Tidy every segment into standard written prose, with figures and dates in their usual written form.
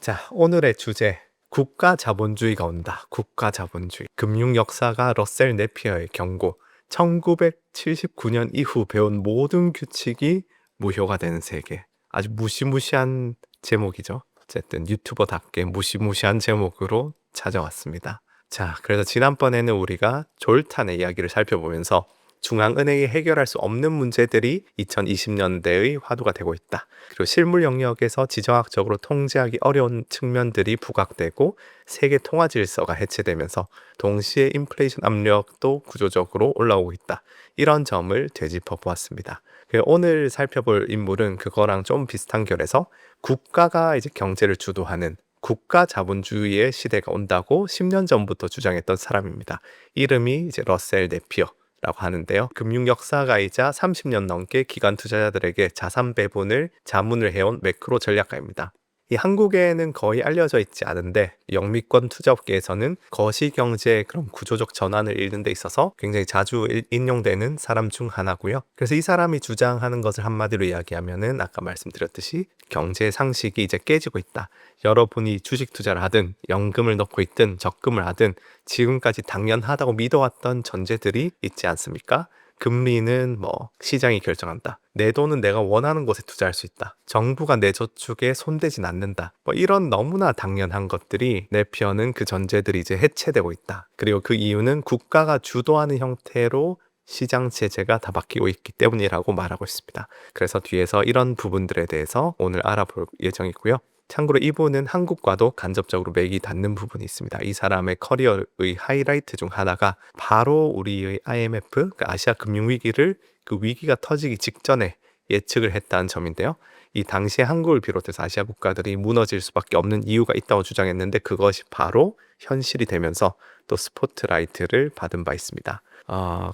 자, 오늘의 주제. 국가 자본주의가 온다. 국가 자본주의. 금융 역사가 러셀 네피어의 경고. 1979년 이후 배운 모든 규칙이 무효가 되는 세계. 아주 무시무시한 제목이죠. 어쨌든 유튜버답게 무시무시한 제목으로 찾아왔습니다. 자, 그래서 지난번에는 우리가 졸탄의 이야기를 살펴보면서 중앙은행이 해결할 수 없는 문제들이 2020년대의 화두가 되고 있다. 그리고 실물 영역에서 지정학적으로 통제하기 어려운 측면들이 부각되고 세계 통화 질서가 해체되면서 동시에 인플레이션 압력도 구조적으로 올라오고 있다. 이런 점을 되짚어 보았습니다. 오늘 살펴볼 인물은 그거랑 좀 비슷한 결에서 국가가 이제 경제를 주도하는 국가 자본주의의 시대가 온다고 10년 전부터 주장했던 사람입니다. 이름이 이제 러셀 네피어 라고 하는데요. 금융 역사가이자 30년 넘게 기관 투자자들에게 자산 배분을 자문을 해온 매크로 전략가입니다. 이 한국에는 거의 알려져 있지 않은데 영미권 투자업계에서는 거시경제의 그런 구조적 전환을 이루는 데 있어서 굉장히 자주 인용되는 사람 중 하나고요. 그래서 이 사람이 주장하는 것을 한마디로 이야기하면은 아까 말씀드렸듯이 경제 상식이 이제 깨지고 있다. 여러분이 주식 투자를 하든 연금을 넣고 있든 적금을 하든 지금까지 당연하다고 믿어왔던 전제들이 있지 않습니까? 금리는 시장이 결정한다. 내 돈은 내가 원하는 곳에 투자할 수 있다. 정부가 내 저축에 손대진 않는다. 이런 너무나 당연한 것들이 네피어는 그 전제들이 이제 해체되고 있다. 그리고 그 이유는 국가가 주도하는 형태로 시장 체제가 다 바뀌고 있기 때문이라고 말하고 있습니다. 그래서 뒤에서 이런 부분들에 대해서 오늘 알아볼 예정이고요. 참고로 이분은 한국과도 간접적으로 맥이 닿는 부분이 있습니다. 이 사람의 커리어의 하이라이트 중 하나가 바로 우리의 IMF, 아시아 금융위기를 그 위기가 터지기 직전에 예측을 했다는 점인데요. 이 당시에 한국을 비롯해서 아시아 국가들이 무너질 수밖에 없는 이유가 있다고 주장했는데 그것이 바로 현실이 되면서 또 스포트라이트를 받은 바 있습니다.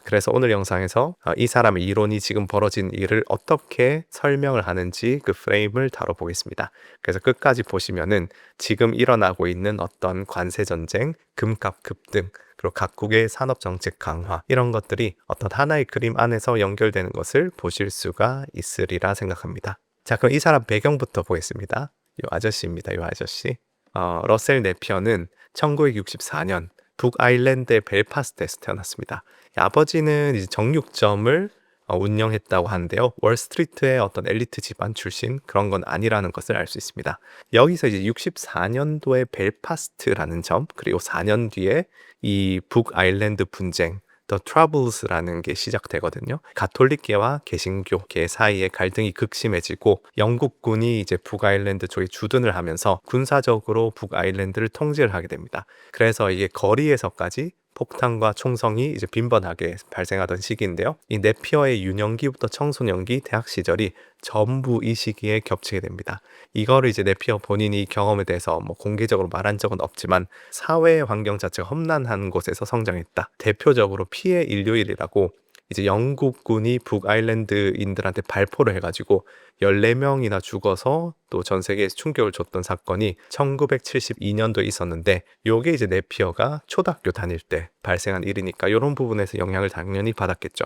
그래서 오늘 영상에서 이 사람의 이론이 지금 벌어진 일을 어떻게 설명을 하는지 그 프레임을 다뤄보겠습니다. 그래서 끝까지 보시면은 지금 일어나고 있는 어떤 관세 전쟁, 금값 급등, 그리고 각국의 산업 정책 강화 이런 것들이 어떤 하나의 그림 안에서 연결되는 것을 보실 수가 있으리라 생각합니다. 자, 그럼 이 사람 배경부터 보겠습니다. 이 아저씨입니다. 이 아저씨. 러셀 네피어는 1964년 북아일랜드의 벨파스트에서 태어났습니다. 아버지는 이제 정육점을 운영했다고 하는데요. 월스트리트의 어떤 엘리트 집안 출신 그런 건 아니라는 것을 알 수 있습니다. 여기서 이제 64년도에 벨파스트라는 점, 그리고 4년 뒤에 이 북아일랜드 분쟁, The Troubles라는 게 시작되거든요. 가톨릭계와 개신교계 사이의 갈등이 극심해지고 영국군이 이제 북아일랜드 쪽에 주둔을 하면서 군사적으로 북아일랜드를 통제를 하게 됩니다. 그래서 이게 거리에서까지 폭탄과 총성이 이제 빈번하게 발생하던 시기인데요. 이 네피어의 유년기부터 청소년기, 대학 시절이 전부 이 시기에 겹치게 됩니다. 이거를 이제 네피어 본인이 경험에 대해서 공개적으로 말한 적은 없지만 사회 환경 자체가 험난한 곳에서 성장했다. 대표적으로 피해 인류일이라고 이제 영국군이 북아일랜드인들한테 발포를 해가지고 14명이나 죽어서 또 전 세계에서 충격을 줬던 사건이 1972년도에 있었는데 요게 이제 네피어가 초등학교 다닐 때 발생한 일이니까 이런 부분에서 영향을 당연히 받았겠죠.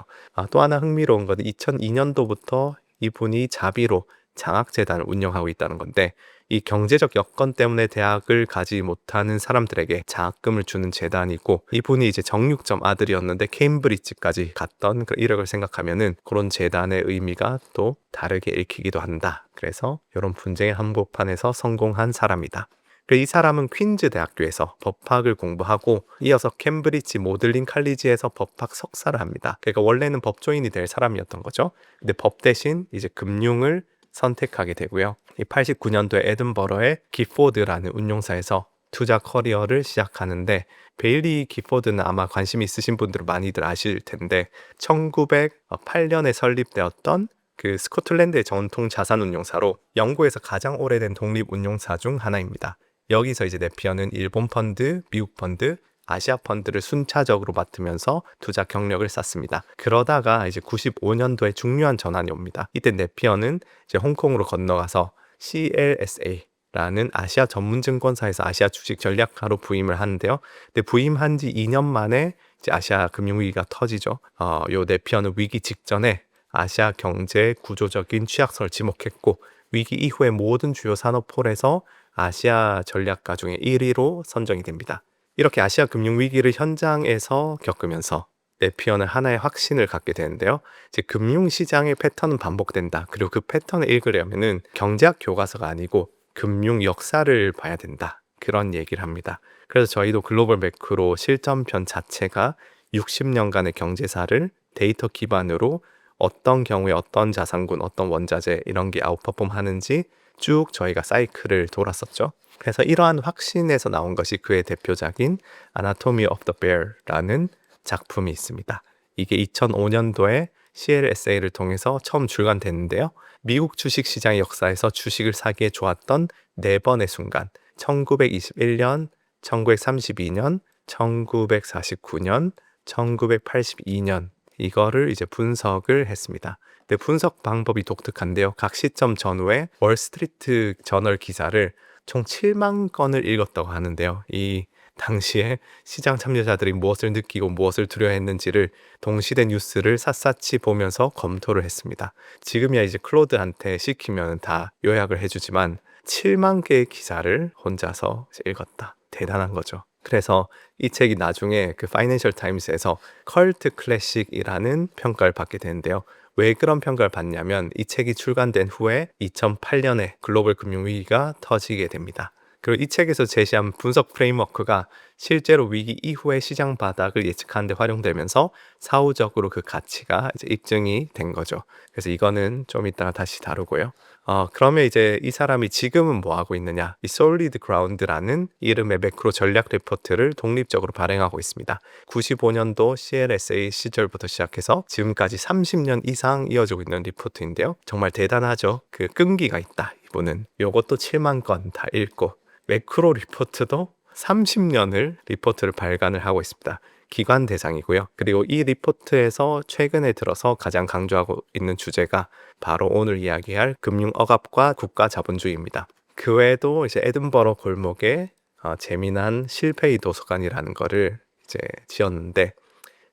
또 하나 흥미로운 건 2002년도부터 이분이 자비로 장학재단을 운영하고 있다는 건데 이 경제적 여건 때문에 대학을 가지 못하는 사람들에게 장학금을 주는 재단이고 이분이 이제 정육점 아들이었는데 케임브리지까지 갔던 그 이력을 생각하면은 그런 재단의 의미가 또 다르게 읽히기도 한다. 그래서 이런 분쟁의 한복판에서 성공한 사람이다. 이 사람은 퀸즈 대학교에서 법학을 공부하고 이어서 캠브리지 모들린 칼리지에서 법학 석사를 합니다. 그러니까 원래는 법조인이 될 사람이었던 거죠. 근데 법 대신 이제 금융을 선택하게 되고요. 이 89년도에 에든버러의 기포드라는 운용사에서 투자 커리어를 시작하는데 베일리 기포드는 아마 관심 있으신 분들은 많이들 아실 텐데 1908년에 설립되었던 그 스코틀랜드의 전통 자산 운용사로 영국에서 가장 오래된 독립 운용사 중 하나입니다. 여기서 이제 네피어는 일본 펀드, 미국 펀드, 아시아 펀드를 순차적으로 맡으면서 투자 경력을 쌓습니다. 그러다가 이제 95년도에 중요한 전환이 옵니다. 이때 네피어는 이제 홍콩으로 건너가서 CLSA라는 아시아 전문 증권사에서 아시아 주식 전략가로 부임을 하는데요. 근데 부임한 지 2년 만에 이제 아시아 금융위기가 터지죠. 요 네피어는 위기 직전에 아시아 경제 구조적인 취약선을 지목했고 위기 이후에 모든 주요 산업폴에서 아시아 전략가 중에 1위로 선정이 됩니다. 이렇게 아시아 금융위기를 현장에서 겪으면서 네피어는 하나의 확신을 갖게 되는데요. 이제 금융시장의 패턴은 반복된다. 그리고 그 패턴을 읽으려면은 경제학 교과서가 아니고 금융 역사를 봐야 된다. 그런 얘기를 합니다. 그래서 저희도 글로벌 매크로 실전편 자체가 60년간의 경제사를 데이터 기반으로 어떤 경우에 어떤 자산군, 어떤 원자재 이런 게 아웃퍼폼 하는지 쭉 저희가 사이클을 돌았었죠. 그래서 이러한 확신에서 나온 것이 그의 대표작인 Anatomy of the Bear라는 작품이 있습니다. 이게 2005년도에 CLSA를 통해서 처음 출간됐는데요. 미국 주식시장의 역사에서 주식을 사기에 좋았던 4번의 순간, 1921년, 1932년, 1949년, 1982년 이거를 이제 분석을 했습니다. 근데 분석 방법이 독특한데요. 각 시점 전후에 월스트리트 저널 기사를 총 7만 건을 읽었다고 하는데요. 이 당시에 시장 참여자들이 무엇을 느끼고 무엇을 두려워했는지를 동시대 뉴스를 샅샅이 보면서 검토를 했습니다. 지금이야 이제 클로드한테 시키면 다 요약을 해주지만 7만 개의 기사를 혼자서 읽었다. 대단한 거죠. 그래서 이 책이 나중에 그 파이낸셜 타임스에서 컬트 클래식이라는 평가를 받게 되는데요. 왜 그런 평가를 받냐면 이 책이 출간된 후에 2008년에 글로벌 금융위기가 터지게 됩니다. 그리고 이 책에서 제시한 분석 프레임워크가 실제로 위기 이후의 시장 바닥을 예측하는 데 활용되면서 사후적으로 그 가치가 이제 입증이 된 거죠. 그래서 이거는 좀 이따가 다시 다루고요. 그러면 이제 이 사람이 지금은 뭐 하고 있느냐? 이 솔리드 그라운드라는 이름의 매크로 전략 리포트를 독립적으로 발행하고 있습니다. 95년도 CLSA 시절부터 시작해서 지금까지 30년 이상 이어지고 있는 리포트인데요. 정말 대단하죠. 그 끈기가 있다. 이분은 요것도 7만 건 다 읽고 매크로 리포트도 30년을 리포트를 발간을 하고 있습니다. 기관 대상이고요. 그리고 이 리포트에서 최근에 들어서 가장 강조하고 있는 주제가 바로 오늘 이야기할 금융 억압과 국가 자본주의입니다. 그 외에도 이제 에든버러 골목에 재미난 실패의 도서관이라는 거를 이제 지었는데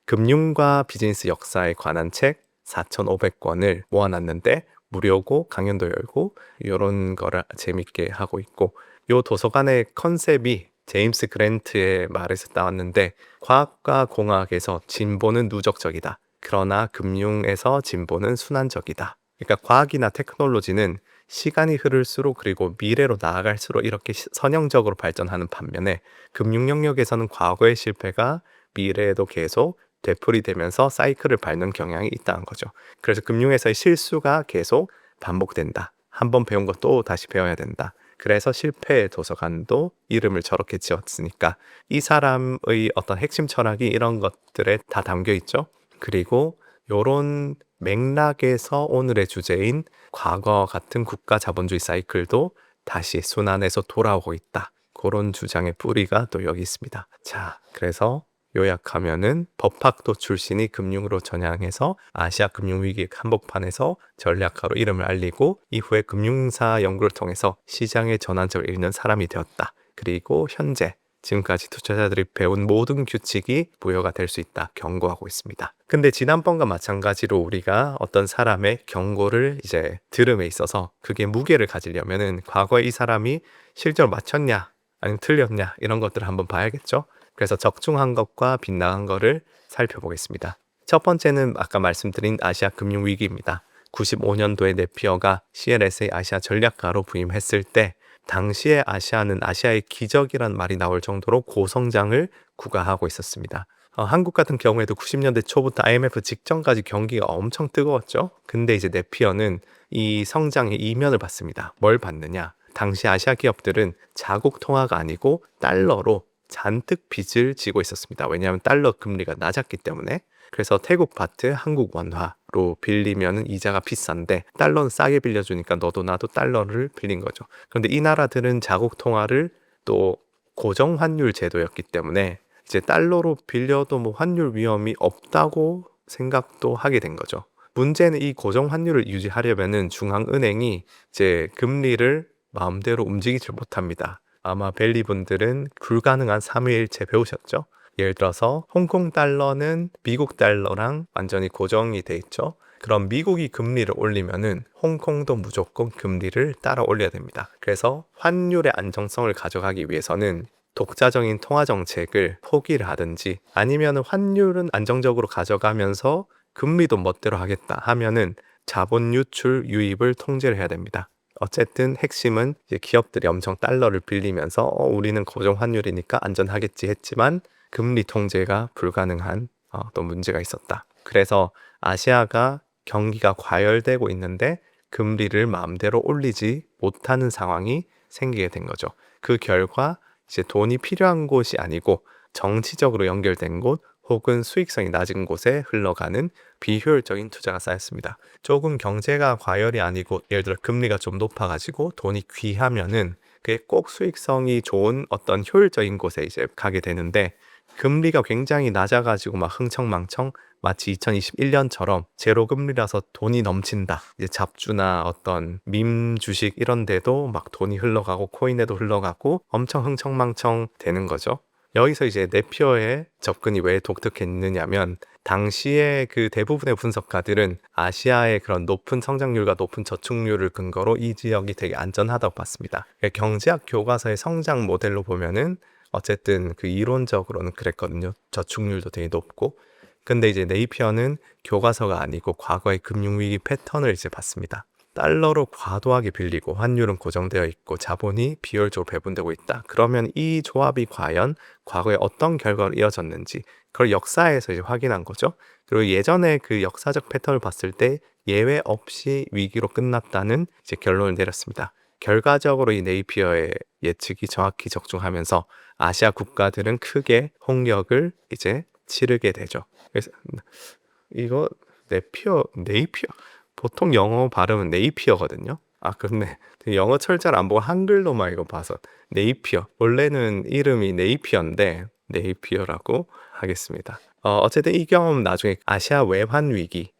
금융과 비즈니스 역사에 관한 책 4,500권을 모아놨는데 무료고 강연도 열고 이런 거를 재밌게 하고 있고 이 도서관의 컨셉이 제임스 그랜트의 말에서 따왔는데 과학과 공학에서 진보는 누적적이다. 그러나 금융에서 진보는 순환적이다. 그러니까 과학이나 테크놀로지는 시간이 흐를수록 그리고 미래로 나아갈수록 이렇게 선형적으로 발전하는 반면에 금융 영역에서는 과거의 실패가 미래에도 계속 되풀이되면서 사이클을 밟는 경향이 있다는 거죠. 그래서 금융에서의 실수가 계속 반복된다. 한번 배운 거 또 다시 배워야 된다. 그래서 실패의 도서관도 이름을 저렇게 지었으니까 이 사람의 어떤 핵심 철학이 이런 것들에 다 담겨 있죠. 그리고 이런 맥락에서 오늘의 주제인 과거 같은 국가 자본주의 사이클도 다시 순환해서 돌아오고 있다. 그런 주장의 뿌리가 또 여기 있습니다. 자, 그래서 요약하면은 법학도 출신이 금융으로 전향해서 아시아 금융위기 한복판에서 전략가로 이름을 알리고 이후에 금융사 연구를 통해서 시장의 전환점을 읽는 사람이 되었다. 그리고 현재 지금까지 투자자들이 배운 모든 규칙이 부여가 될 수 있다. 경고하고 있습니다. 근데 지난번과 마찬가지로 우리가 어떤 사람의 경고를 이제 들음에 있어서 그게 무게를 가지려면은 과거에 이 사람이 실제로 맞췄냐 아니면 틀렸냐 이런 것들을 한번 봐야겠죠. 그래서 적중한 것과 빗나간 것을 살펴보겠습니다. 첫 번째는 아까 말씀드린 아시아 금융위기입니다. 95년도에 네피어가 CLSA 아시아 전략가로 부임했을 때 당시의 아시아는 아시아의 기적이란 말이 나올 정도로 고성장을 구가하고 있었습니다. 한국 같은 경우에도 90년대 초부터 IMF 직전까지 경기가 엄청 뜨거웠죠. 근데 이제 네피어는 이 성장의 이면을 봤습니다. 뭘 봤느냐? 당시 아시아 기업들은 자국 통화가 아니고 달러로 잔뜩 빚을 지고 있었습니다. 왜냐하면 달러 금리가 낮았기 때문에. 그래서 태국 바트, 한국 원화로 빌리면 이자가 비싼데 달러는 싸게 빌려주니까 너도 나도 달러를 빌린 거죠. 그런데 이 나라들은 자국 통화를 또 고정 환율 제도였기 때문에 이제 달러로 빌려도 뭐 환율 위험이 없다고 생각도 하게 된 거죠. 문제는 이 고정 환율을 유지하려면은 중앙은행이 이제 금리를 마음대로 움직이질 못합니다. 아마 벨리 분들은 불가능한 삼위일체 배우셨죠? 예를 들어서 홍콩 달러는 미국 달러랑 완전히 고정이 돼 있죠. 그럼 미국이 금리를 올리면은 홍콩도 무조건 금리를 따라 올려야 됩니다. 그래서 환율의 안정성을 가져가기 위해서는 독자적인 통화 정책을 포기를 하든지 아니면 환율은 안정적으로 가져가면서 금리도 멋대로 하겠다 하면은 자본 유출 유입을 통제를 해야 됩니다. 어쨌든 핵심은 이제 기업들이 엄청 달러를 빌리면서 우리는 고정 환율이니까 안전하겠지 했지만 금리 통제가 불가능한 또 문제가 있었다. 그래서 아시아가 경기가 과열되고 있는데 금리를 마음대로 올리지 못하는 상황이 생기게 된 거죠. 그 결과 이제 돈이 필요한 곳이 아니고 정치적으로 연결된 곳 혹은 수익성이 낮은 곳에 흘러가는 비효율적인 투자가 쌓였습니다. 조금 경제가 과열이 아니고 예를 들어 금리가 좀 높아가지고 돈이 귀하면은 그게 꼭 수익성이 좋은 어떤 효율적인 곳에 이제 가게 되는데 금리가 굉장히 낮아가지고 막 흥청망청 마치 2021년처럼 제로 금리라서 돈이 넘친다. 이제 잡주나 어떤 밈 주식 이런 데도 막 돈이 흘러가고 코인에도 흘러가고 엄청 흥청망청 되는 거죠. 여기서 이제 네피어의 접근이 왜 독특했느냐면 당시에 그 대부분의 분석가들은 아시아의 그런 높은 성장률과 높은 저축률을 근거로 이 지역이 되게 안전하다고 봤습니다. 경제학 교과서의 성장 모델로 보면은 어쨌든 그 이론적으로는 그랬거든요. 저축률도 되게 높고. 근데 이제 네이피어는 교과서가 아니고 과거의 금융위기 패턴을 이제 봤습니다. 달러로 과도하게 빌리고 환율은 고정되어 있고 자본이 비효율적으로 배분되고 있다. 그러면 이 조합이 과연 과거에 어떤 결과로 이어졌는지 그걸 역사에서 이제 확인한 거죠. 그리고 예전에 그 역사적 패턴을 봤을 때 예외 없이 위기로 끝났다는 이제 결론을 내렸습니다. 결과적으로 이 네이피어의 예측이 정확히 적중하면서 아시아 국가들은 크게 홍역을 이제 치르게 되죠. 그래서 이거 네이피어 보통 영어 발음은 네이피어거든요. 아, 그렇네. 영어 철자를 안 보고 한글로만 이거 봐서 네이피어. 원래는 이름이 네이피어인데 네이피어라고 하겠습니다. 어쨌든 이 경험은 나중에 아시아 외환 위기에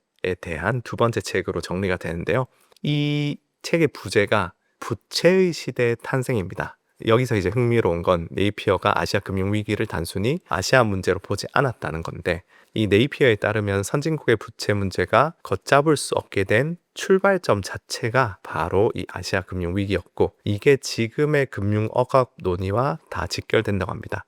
대한 두 번째 책으로 정리가 되는데요. 이 책의 부제가 부채의 시대의 탄생입니다. 여기서 이제 흥미로운 건 네이피어가 아시아 금융 위기를 단순히 아시아 문제로 보지 않았다는 건데 이 네이피어에 따르면 선진국의 부채 문제가 걷잡을 수 없게 된 출발점 자체가 바로 이 아시아 금융 위기였고 이게 지금의 금융 억압 논의와 다 직결된다고 합니다.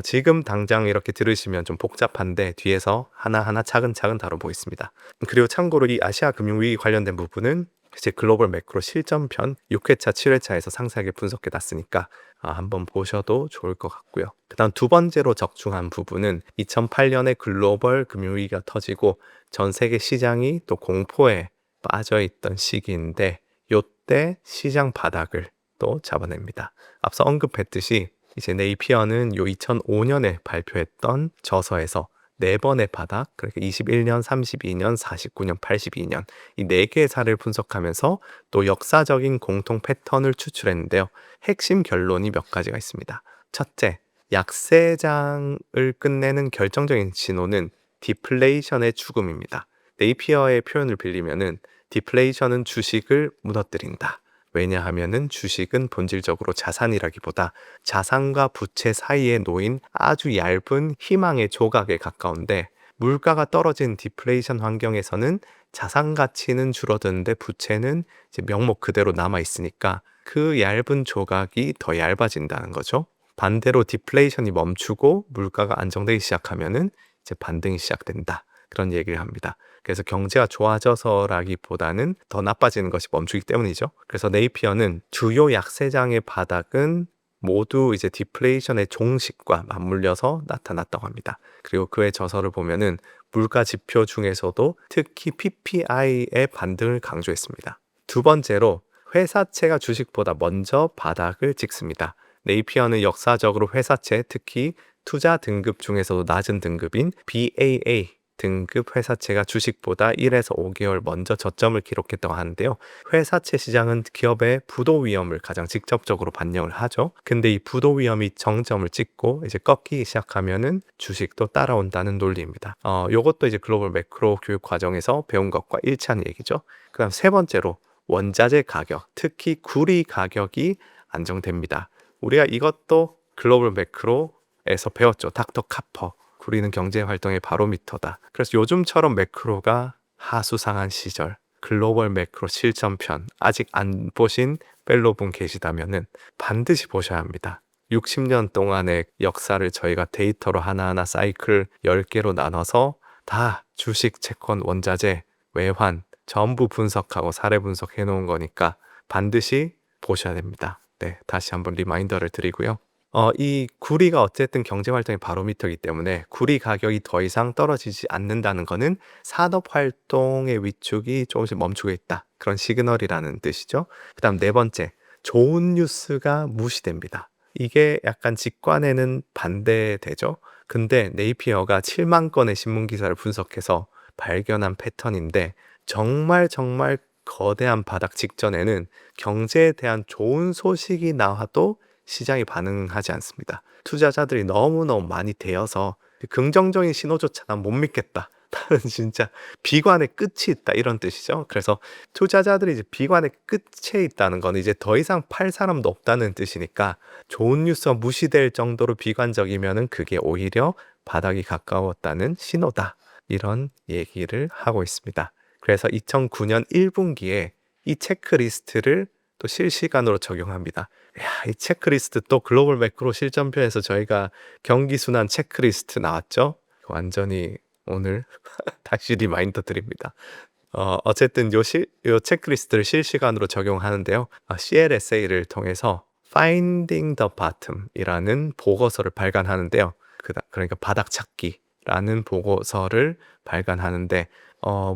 지금 당장 이렇게 들으시면 좀 복잡한데 뒤에서 하나하나 차근차근 다뤄보겠습니다. 그리고 참고로 이 아시아 금융 위기 관련된 부분은 이제 글로벌 매크로 실전편 6회차, 7회차에서 상세하게 분석해 놨으니까 한번 보셔도 좋을 것 같고요. 그 다음 두 번째로 적중한 부분은 2008년에 글로벌 금융위기가 터지고 전 세계 시장이 또 공포에 빠져있던 시기인데 요때 시장 바닥을 또 잡아냅니다. 앞서 언급했듯이 이제 네이피어는 요 2005년에 발표했던 저서에서 네 번의 바닥, 그러니까 21년, 32년, 49년, 82년 이 네 개의 사례를 분석하면서 또 역사적인 공통 패턴을 추출했는데요. 핵심 결론이 몇 가지가 있습니다. 첫째, 약세장을 끝내는 결정적인 신호는 디플레이션의 죽음입니다. 네이피어의 표현을 빌리면은 디플레이션은 주식을 무너뜨린다. 왜냐하면은 주식은 본질적으로 자산이라기보다 자산과 부채 사이에 놓인 아주 얇은 희망의 조각에 가까운데 물가가 떨어진 디플레이션 환경에서는 자산 가치는 줄어드는데 부채는 이제 명목 그대로 남아 있으니까 그 얇은 조각이 더 얇아진다는 거죠. 반대로 디플레이션이 멈추고 물가가 안정되기 시작하면은 이제 반등이 시작된다. 그런 얘기를 합니다. 그래서 경제가 좋아져서라기보다는 더 나빠지는 것이 멈추기 때문이죠. 그래서 네이피어는 주요 약세장의 바닥은 모두 이제 디플레이션의 종식과 맞물려서 나타났다고 합니다. 그리고 그의 저서를 보면은 물가 지표 중에서도 특히 PPI의 반등을 강조했습니다. 두 번째로 회사채가 주식보다 먼저 바닥을 찍습니다. 네이피어는 역사적으로 회사채, 특히 투자 등급 중에서도 낮은 등급인 BAA 등급 회사채가 주식보다 1에서 5개월 먼저 저점을 기록했다고 하는데요. 회사채 시장은 기업의 부도 위험을 가장 직접적으로 반영을 하죠. 근데 이 부도 위험이 정점을 찍고 이제 꺾이기 시작하면은 주식도 따라온다는 논리입니다. 요것도 이제 글로벌 매크로 교육 과정에서 배운 것과 일치하는 얘기죠. 그다음 세 번째로 원자재 가격, 특히 구리 가격이 안정됩니다. 우리가 이것도 글로벌 매크로에서 배웠죠. 닥터 카퍼. 구리는 경제 활동의 바로미터다. 그래서 요즘처럼 매크로가 하수상한 시절, 글로벌 매크로 실전편 아직 안 보신 펠로분 계시다면은 반드시 보셔야 합니다. 60년 동안의 역사를 저희가 데이터로 하나하나 사이클 10개로 나눠서 다 주식, 채권, 원자재, 외환 전부 분석하고 사례 분석해 놓은 거니까 반드시 보셔야 됩니다. 네, 다시 한번 리마인더를 드리고요. 이 구리가 어쨌든 경제활동의 바로미터이기 때문에 구리 가격이 더 이상 떨어지지 않는다는 거는 산업활동의 위축이 조금씩 멈추고 있다. 그런 시그널이라는 뜻이죠. 그 다음 네 번째, 좋은 뉴스가 무시됩니다. 이게 약간 직관에는 반대되죠. 근데 네이피어가 7만 건의 신문기사를 분석해서 발견한 패턴인데 정말 거대한 바닥 직전에는 경제에 대한 좋은 소식이 나와도 시장이 반응하지 않습니다. 투자자들이 너무너무 많이 되어서 긍정적인 신호조차 난 못 믿겠다. 나는 진짜 비관의 끝이 있다 이런 뜻이죠. 그래서 투자자들이 이제 비관의 끝에 있다는 건 이제 더 이상 팔 사람도 없다는 뜻이니까 좋은 뉴스가 무시될 정도로 비관적이면은 그게 오히려 바닥이 가까웠다는 신호다. 이런 얘기를 하고 있습니다. 그래서 2009년 1분기에 이 체크리스트를 또 실시간으로 적용합니다. 이 체크리스트 또 글로벌 매크로 실전편에서 저희가 경기순환 체크리스트 나왔죠? 완전히 오늘 다시 리마인더 드립니다. 어쨌든 요 체크리스트를 실시간으로 적용하는데요. CLSA를 통해서 Finding the Bottom 이라는 보고서를 발간하는데요. 그러니까 바닥 찾기라는 보고서를 발간하는데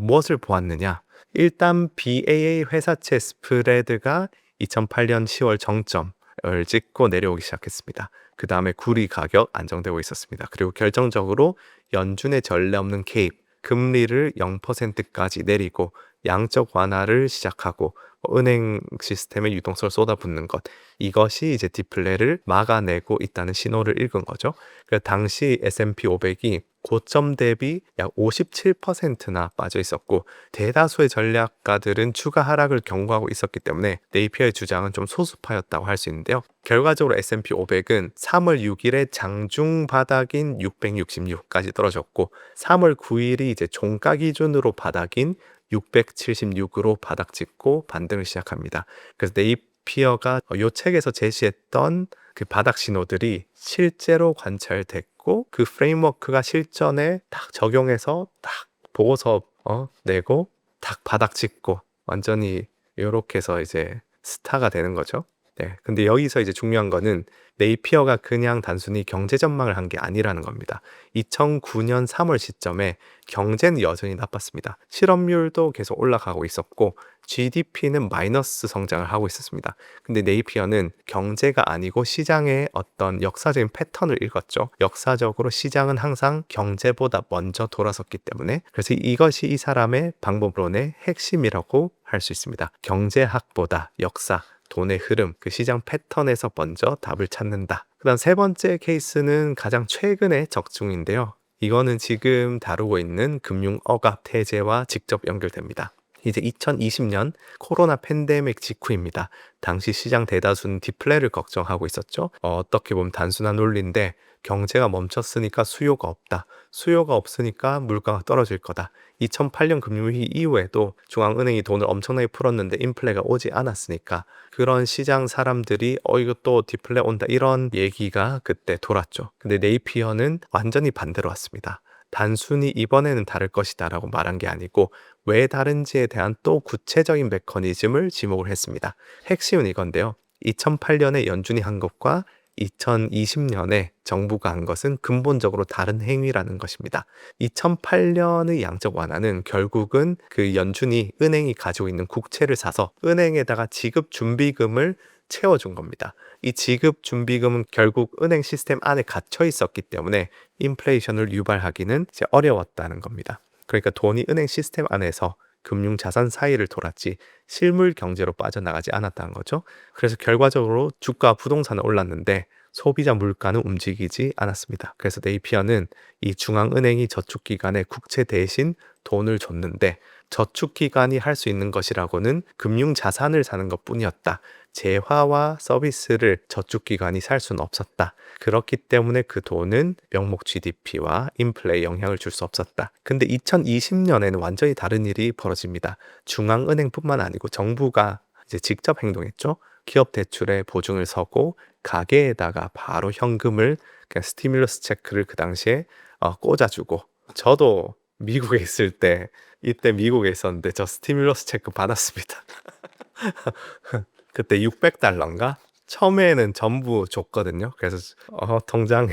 무엇을 보았느냐? 일단 BAA 회사채 스프레드가 2008년 10월 정점을 찍고 내려오기 시작했습니다. 그 다음에 구리 가격 안정되고 있었습니다. 그리고 결정적으로 연준의 전례 없는 개입, 금리를 0%까지 내리고 양적 완화를 시작하고 은행 시스템에 유동성을 쏟아붓는 것, 이것이 이제 디플레를 막아내고 있다는 신호를 읽은 거죠. 그래서 당시 S&P 500이 고점 대비 약 57%나 빠져 있었고 대다수의 전략가들은 추가 하락을 경고하고 있었기 때문에 네이피어의 주장은 좀 소수파였다고 할 수 있는데요. 결과적으로 S&P 500은 3월 6일에 장중 바닥인 666까지 떨어졌고 3월 9일이 이제 종가 기준으로 바닥인 676으로 바닥 찍고 반등을 시작합니다. 그래서 네이피어가 이 책에서 제시했던 그 바닥 신호들이 실제로 관찰됐고 그 프레임워크가 실전에 딱 적용해서 딱 보고서 내고 딱 바닥 찍고 완전히 이렇게 해서 이제 스타가 되는 거죠. 네. 근데 여기서 이제 중요한 거는 네이피어가 그냥 단순히 경제 전망을 한 게 아니라는 겁니다. 2009년 3월 시점에 경제는 여전히 나빴습니다. 실업률도 계속 올라가고 있었고 GDP는 마이너스 성장을 하고 있었습니다. 근데 네이피어는 경제가 아니고 시장의 어떤 역사적인 패턴을 읽었죠. 역사적으로 시장은 항상 경제보다 먼저 돌아섰기 때문에 그래서 이것이 이 사람의 방법론의 핵심이라고 할 수 있습니다. 경제학보다 역사, 돈의 흐름, 그 시장 패턴에서 먼저 답을 찾는다. 그 다음 세 번째 케이스는 가장 최근의 적중인데요. 이거는 지금 다루고 있는 금융 억압 태제와 직접 연결됩니다. 이제 2020년 코로나 팬데믹 직후입니다. 당시 시장 대다수는 디플레를 걱정하고 있었죠. 어떻게 보면 단순한 논리인데 경제가 멈췄으니까 수요가 없다. 수요가 없으니까 물가가 떨어질 거다. 2008년 금융위기 이후에도 중앙은행이 돈을 엄청나게 풀었는데 인플레가 오지 않았으니까 그런 시장 사람들이 이거 또 디플레 온다 이런 얘기가 그때 돌았죠. 근데 네이피어는 완전히 반대로 왔습니다. 단순히 이번에는 다를 것이다 라고 말한 게 아니고 왜 다른지에 대한 또 구체적인 메커니즘을 지목을 했습니다. 핵심은 이건데요. 2008년에 연준이 한 것과 2020년에 정부가 한 것은 근본적으로 다른 행위라는 것입니다. 2008년의 양적 완화는 결국은 그 연준이 은행이 가지고 있는 국채를 사서 은행에다가 지급 준비금을 채워준 겁니다. 이 지급 준비금은 결국 은행 시스템 안에 갇혀 있었기 때문에 인플레이션을 유발하기는 이제 어려웠다는 겁니다. 그러니까 돈이 은행 시스템 안에서 금융 자산 사이를 돌았지 실물 경제로 빠져나가지 않았다는 거죠. 그래서 결과적으로 주가 부동산은 올랐는데 소비자 물가는 움직이지 않았습니다. 그래서 네이피어는 이 중앙은행이 저축기관에 국채 대신 돈을 줬는데 저축기관이 할 수 있는 것이라고는 금융자산을 사는 것뿐이었다. 재화와 서비스를 저축기관이 살 수는 없었다. 그렇기 때문에 그 돈은 명목 GDP와 인플레에 영향을 줄 수 없었다. 근데 2020년에는 완전히 다른 일이 벌어집니다. 중앙은행뿐만 아니고 정부가 이제 직접 행동했죠. 기업 대출에 보증을 서고 가게에다가 바로 현금을 그냥 스티뮬러스 체크를 그 당시에 꽂아주고, 저도 미국에 있을 때 이때 미국에 있었는데 저 스티뮬러스 체크 받았습니다. 그때 600달러인가? 처음에는 전부 줬거든요. 그래서 통장에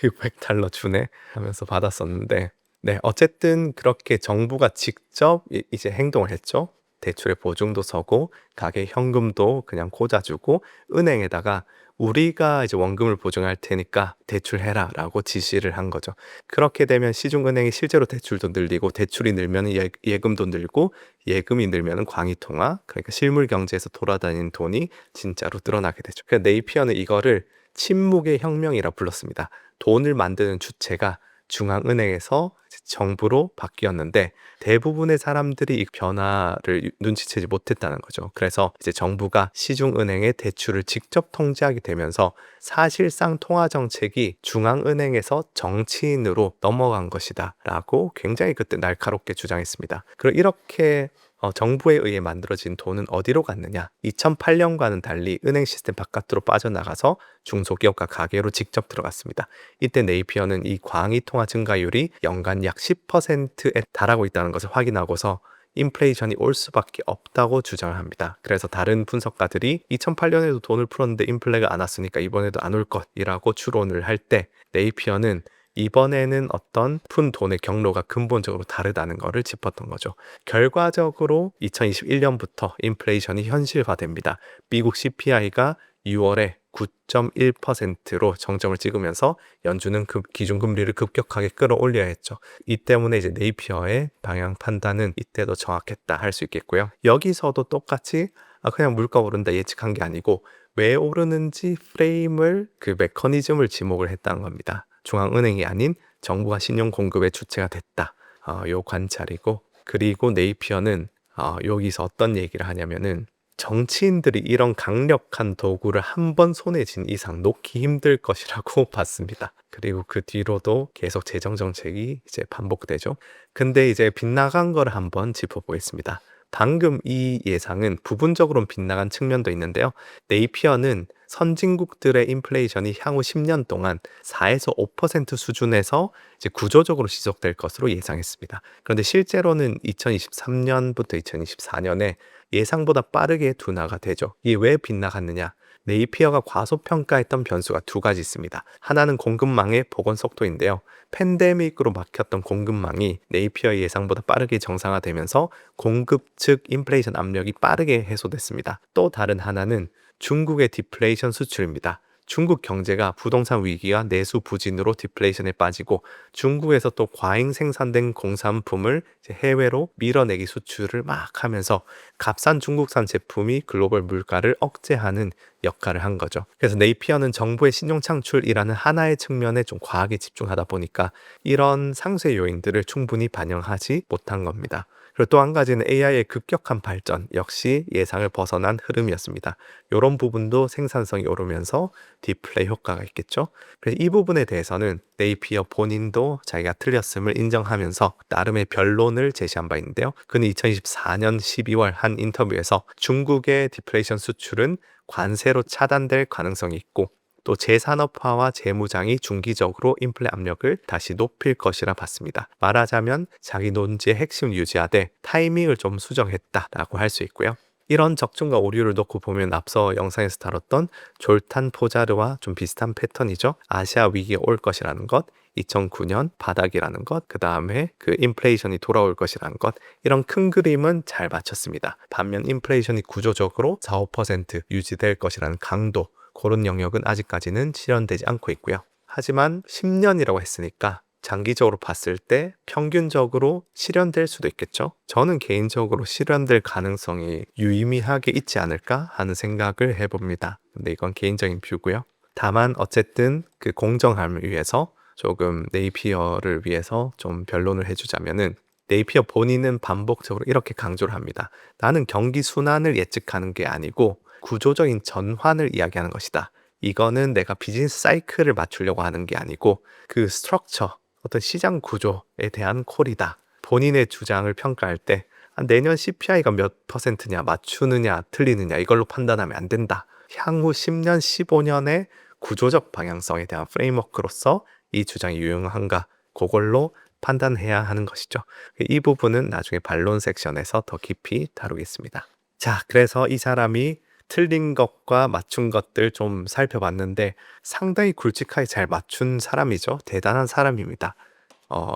600달러 주네 하면서 받았었는데, 네, 어쨌든 그렇게 정부가 직접 이제 행동을 했죠. 대출에 보증도 서고 가게 현금도 그냥 꽂아주고 은행에다가 우리가 이제 원금을 보증할 테니까 대출해라라고 지시를 한 거죠. 그렇게 되면 시중은행이 실제로 대출도 늘리고, 대출이 늘면 예금도 늘고, 예금이 늘면 광의통화, 그러니까 실물 경제에서 돌아다니는 돈이 진짜로 늘어나게 되죠. 그래서 네이피어는 이거를 침묵의 혁명이라 불렀습니다. 돈을 만드는 주체가 중앙은행에서 정부로 바뀌었는데 대부분의 사람들이 이 변화를 눈치채지 못했다는 거죠. 그래서 이제 정부가 시중은행의 대출을 직접 통제하게 되면서 사실상 통화 정책이 중앙은행에서 정치인으로 넘어간 것이다라고 굉장히 그때 날카롭게 주장했습니다. 그리고 이렇게 정부에 의해 만들어진 돈은 어디로 갔느냐? 2008년과는 달리 은행 시스템 바깥으로 빠져나가서 중소기업과 가게로 직접 들어갔습니다. 이때 네이피어는 이 광의통화 증가율이 연간 약 10%에 달하고 있다는 것을 확인하고서 인플레이션이 올 수밖에 없다고 주장을 합니다. 그래서 다른 분석가들이 2008년에도 돈을 풀었는데 인플레가 안 왔으니까 이번에도 안 올 것이라고 추론을 할 때, 네이피어는 이번에는 어떤 푼 돈의 경로가 근본적으로 다르다는 것을 짚었던 거죠. 결과적으로 2021년부터 인플레이션이 현실화됩니다. 미국 CPI가 6월에 9.1%로 정점을 찍으면서 연준은 기준금리를 급격하게 끌어올려야 했죠. 이 때문에 이제 네이피어의 방향 판단은 이때도 정확했다 할 수 있겠고요. 여기서도 똑같이 그냥 물가 오른다 예측한 게 아니고 왜 오르는지 프레임을, 그 메커니즘을 지목을 했다는 겁니다. 중앙은행이 아닌 정부가 신용 공급의 주체가 됐다. 요 관찰이고, 그리고 네이피어는 여기서 어떤 얘기를 하냐면은 정치인들이 이런 강력한 도구를 한 번 손에 쥔 이상 놓기 힘들 것이라고 봤습니다. 그리고 그 뒤로도 계속 재정 정책이 이제 반복되죠. 근데 이제 빗나간 걸 한번 짚어보겠습니다. 방금 이 예상은 부분적으로는 빗나간 측면도 있는데요. 네이피어는 선진국들의 인플레이션이 향후 10년 동안 4에서 5% 수준에서 이제 구조적으로 지속될 것으로 예상했습니다. 그런데 실제로는 2023년부터 2024년에 예상보다 빠르게 둔화가 되죠. 이게 왜 빗나갔느냐? 네이피어가 과소평가했던 변수가 두 가지 있습니다. 하나는 공급망의 복원 속도인데요. 팬데믹으로 막혔던 공급망이 네이피어의 예상보다 빠르게 정상화되면서 공급 측 인플레이션 압력이 빠르게 해소됐습니다. 또 다른 하나는 중국의 디플레이션 수출입니다. 중국 경제가 부동산 위기와 내수 부진으로 디플레이션에 빠지고 중국에서 또 과잉 생산된 공산품을 해외로 밀어내기 수출을 막 하면서 값싼 중국산 제품이 글로벌 물가를 억제하는 역할을 한 거죠. 그래서 네이피어는 정부의 신용 창출이라는 하나의 측면에 좀 과하게 집중하다 보니까 이런 상쇄 요인들을 충분히 반영하지 못한 겁니다. 그리고 또 한 가지는 AI의 급격한 발전 역시 예상을 벗어난 흐름이었습니다. 이런 부분도 생산성이 오르면서 디플레이 효과가 있겠죠. 그래서 이 부분에 대해서는 네이피어 본인도 자기가 틀렸음을 인정하면서 나름의 변론을 제시한 바 있는데요. 그는 2024년 12월 한 인터뷰에서 중국의 디플레이션 수출은 관세로 차단될 가능성이 있고 또 재산업화와 재무장이 중기적으로 인플레 압력을 다시 높일 것이라 봤습니다. 말하자면 자기 논지의 핵심을 유지하되 타이밍을 좀 수정했다라고 할 수 있고요. 이런 적중과 오류를 놓고 보면 앞서 영상에서 다뤘던 졸탄 포자르와 좀 비슷한 패턴이죠. 아시아 위기가 올 것이라는 것, 2009년 바닥이라는 것, 그 다음에 그 인플레이션이 돌아올 것이라는 것, 이런 큰 그림은 잘 맞췄습니다. 반면 인플레이션이 구조적으로 4, 5% 유지될 것이라는 강도, 그런 영역은 아직까지는 실현되지 않고 있고요. 하지만 10년이라고 했으니까 장기적으로 봤을 때 평균적으로 실현될 수도 있겠죠. 저는 개인적으로 실현될 가능성이 유의미하게 있지 않을까 하는 생각을 해봅니다. 근데 이건 개인적인 뷰고요. 다만 어쨌든 그 공정함을 위해서 조금 네이피어를 위해서 좀 변론을 해주자면은 네이피어 본인은 반복적으로 이렇게 강조를 합니다. 나는 경기 순환을 예측하는 게 아니고 구조적인 전환을 이야기하는 것이다. 이거는 내가 비즈니스 사이클을 맞추려고 하는 게 아니고 그 스트럭처, 어떤 시장 구조에 대한 콜이다. 본인의 주장을 평가할 때 내년 CPI가 몇 퍼센트냐, 맞추느냐, 틀리느냐 이걸로 판단하면 안 된다. 향후 10년, 15년의 구조적 방향성에 대한 프레임워크로서 이 주장이 유용한가 그걸로 판단해야 하는 것이죠. 이 부분은 나중에 반론 섹션에서 더 깊이 다루겠습니다. 자, 그래서 이 사람이 틀린 것과 맞춘 것들 좀 살펴봤는데 상당히 굵직하게 잘 맞춘 사람이죠. 대단한 사람입니다.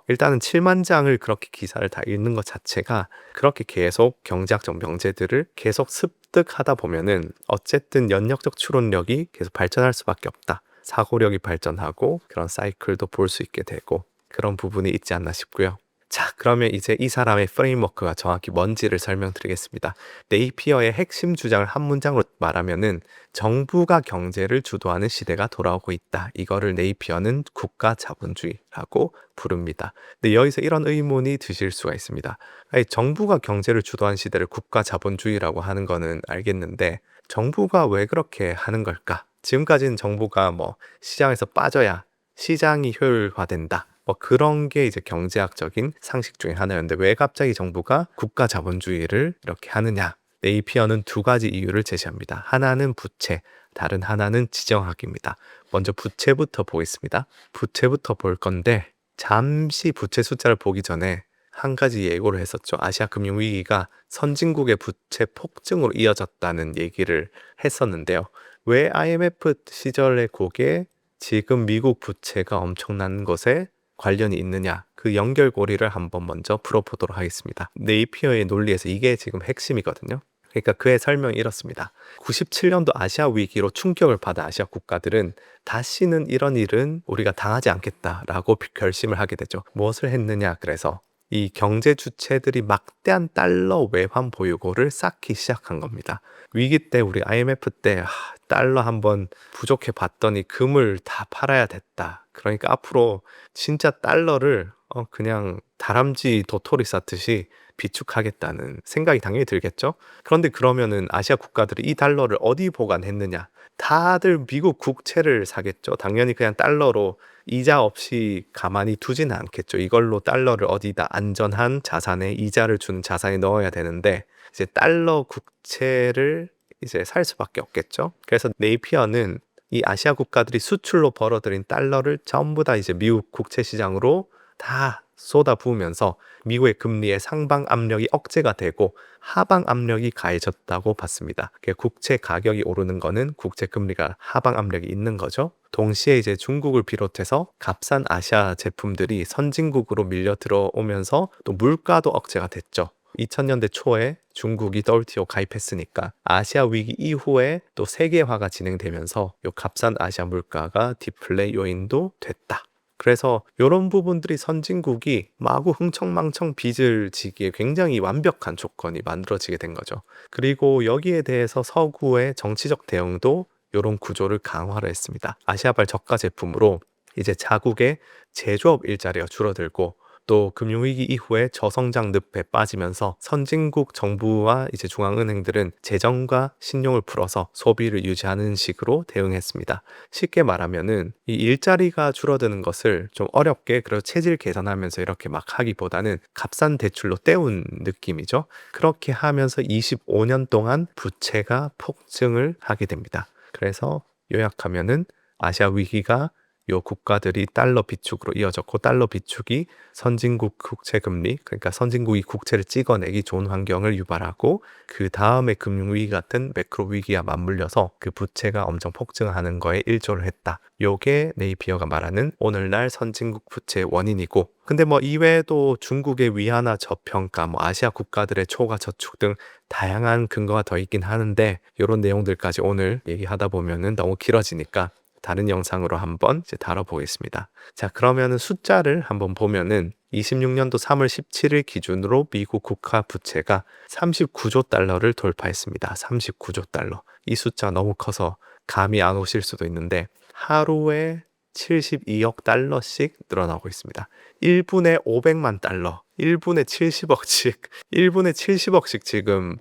일단은 7만 장을 그렇게 기사를 다 읽는 것 자체가 그렇게 계속 경제학적 명제들을 계속 습득하다 보면은 어쨌든 연역적 추론력이 계속 발전할 수밖에 없다. 사고력이 발전하고 그런 사이클도 볼 수 있게 되고 그런 부분이 있지 않나 싶고요. 자, 그러면 이제 이 사람의 프레임워크가 정확히 뭔지를 설명드리겠습니다. 네이피어의 핵심 주장을 한 문장으로 말하면은 정부가 경제를 주도하는 시대가 돌아오고 있다. 이거를 네이피어는 국가 자본주의라고 부릅니다. 근데 여기서 이런 의문이 드실 수가 있습니다. 아니, 정부가 경제를 주도하는 시대를 국가 자본주의라고 하는 거는 알겠는데 정부가 왜 그렇게 하는 걸까? 지금까지는 정부가 뭐 시장에서 빠져야 시장이 효율화된다. 뭐 그런 게 이제 경제학적인 상식 중에 하나였는데 왜 갑자기 정부가 국가 자본주의를 이렇게 하느냐? 네이피어는 두 가지 이유를 제시합니다. 하나는 부채, 다른 하나는 지정학입니다. 먼저 부채부터 보겠습니다. 부채부터 볼 건데 잠시 부채 숫자를 보기 전에 한 가지 예고를 했었죠. 아시아 금융위기가 선진국의 부채 폭증으로 이어졌다는 얘기를 했었는데요. 왜 IMF 시절의 그게 지금 미국 부채가 엄청난 것에 관련이 있느냐, 그 연결고리를 한번 먼저 풀어보도록 하겠습니다. 네이피어의 논리에서 이게 지금 핵심이거든요. 그러니까 그의 설명이 이렇습니다. 97년도 아시아 위기로 충격을 받은 아시아 국가들은 다시는 이런 일은 우리가 당하지 않겠다라고 결심을 하게 되죠. 무엇을 했느냐? 그래서 이 경제 주체들이 막대한 달러 외환 보유고를 쌓기 시작한 겁니다. 위기 때 우리 IMF 때 달러 한번 부족해 봤더니 금을 다 팔아야 됐다. 그러니까 앞으로 진짜 달러를 그냥 다람쥐 도토리 쌓듯이 비축하겠다는 생각이 당연히 들겠죠. 그런데 그러면은 아시아 국가들이 이 달러를 어디 보관했느냐? 다들 미국 국채를 사겠죠. 당연히 그냥 달러로 이자 없이 가만히 두지는 않겠죠. 이걸로 달러를 어디다 안전한 자산에 이자를 주는 자산에 넣어야 되는데 이제 달러 국채를 이제 살 수밖에 없겠죠. 그래서 네이피어는 이 아시아 국가들이 수출로 벌어들인 달러를 전부 다 이제 미국 국채 시장으로 다 쏟아 부으면서 미국의 금리의 상방 압력이 억제가 되고 하방 압력이 가해졌다고 봤습니다. 국채 가격이 오르는 거는 국채 금리가 하방 압력이 있는 거죠. 동시에 이제 중국을 비롯해서 값싼 아시아 제품들이 선진국으로 밀려 들어오면서 또 물가도 억제가 됐죠. 2000년대 초에 중국이 WTO 가입했으니까 아시아 위기 이후에 또 세계화가 진행되면서 요 값싼 아시아 물가가 디플레 요인도 됐다. 그래서 이런 부분들이 선진국이 마구 흥청망청 빚을 지기에 굉장히 완벽한 조건이 만들어지게 된 거죠. 그리고 여기에 대해서 서구의 정치적 대응도 이런 구조를 강화를 했습니다. 아시아발 저가 제품으로 이제 자국의 제조업 일자리가 줄어들고 또 금융위기 이후에 저성장 늪에 빠지면서 선진국 정부와 이제 중앙은행들은 재정과 신용을 풀어서 소비를 유지하는 식으로 대응했습니다. 쉽게 말하면은 이 일자리가 줄어드는 것을 좀 어렵게 그리고 체질 개선하면서 이렇게 막 하기보다는 값싼 대출로 때운 느낌이죠. 그렇게 하면서 25년 동안 부채가 폭증을 하게 됩니다. 그래서 요약하면은 아시아 위기가 요 국가들이 달러 비축으로 이어졌고 달러 비축이 선진국 국채 금리, 그러니까 선진국이 국채를 찍어내기 좋은 환경을 유발하고 그 다음에 금융위기 같은 매크로 위기와 맞물려서 그 부채가 엄청 폭증하는 거에 일조를 했다. 요게 네이피어가 말하는 오늘날 선진국 부채의 원인이고, 근데 뭐 이외에도 중국의 위안화 저평가, 뭐 아시아 국가들의 초과 저축 등 다양한 근거가 더 있긴 하는데 이런 내용들까지 오늘 얘기하다 보면은 너무 길어지니까 다른 영상으로 한번 이제 다뤄보겠습니다. 자, 그러면은 숫자를 한번 보면은 26년도 3월 17일 기준으로 미국 국가 부채가 39조 달러를 돌파했습니다. 39조 달러. 이 숫자가 너무 커서 감이 안 오실 수도 있는데 하루에 72억 달러씩 늘어나고 있습니다. 1분에 500만 달러. 1분에 70억씩, 1분에 70억씩 지금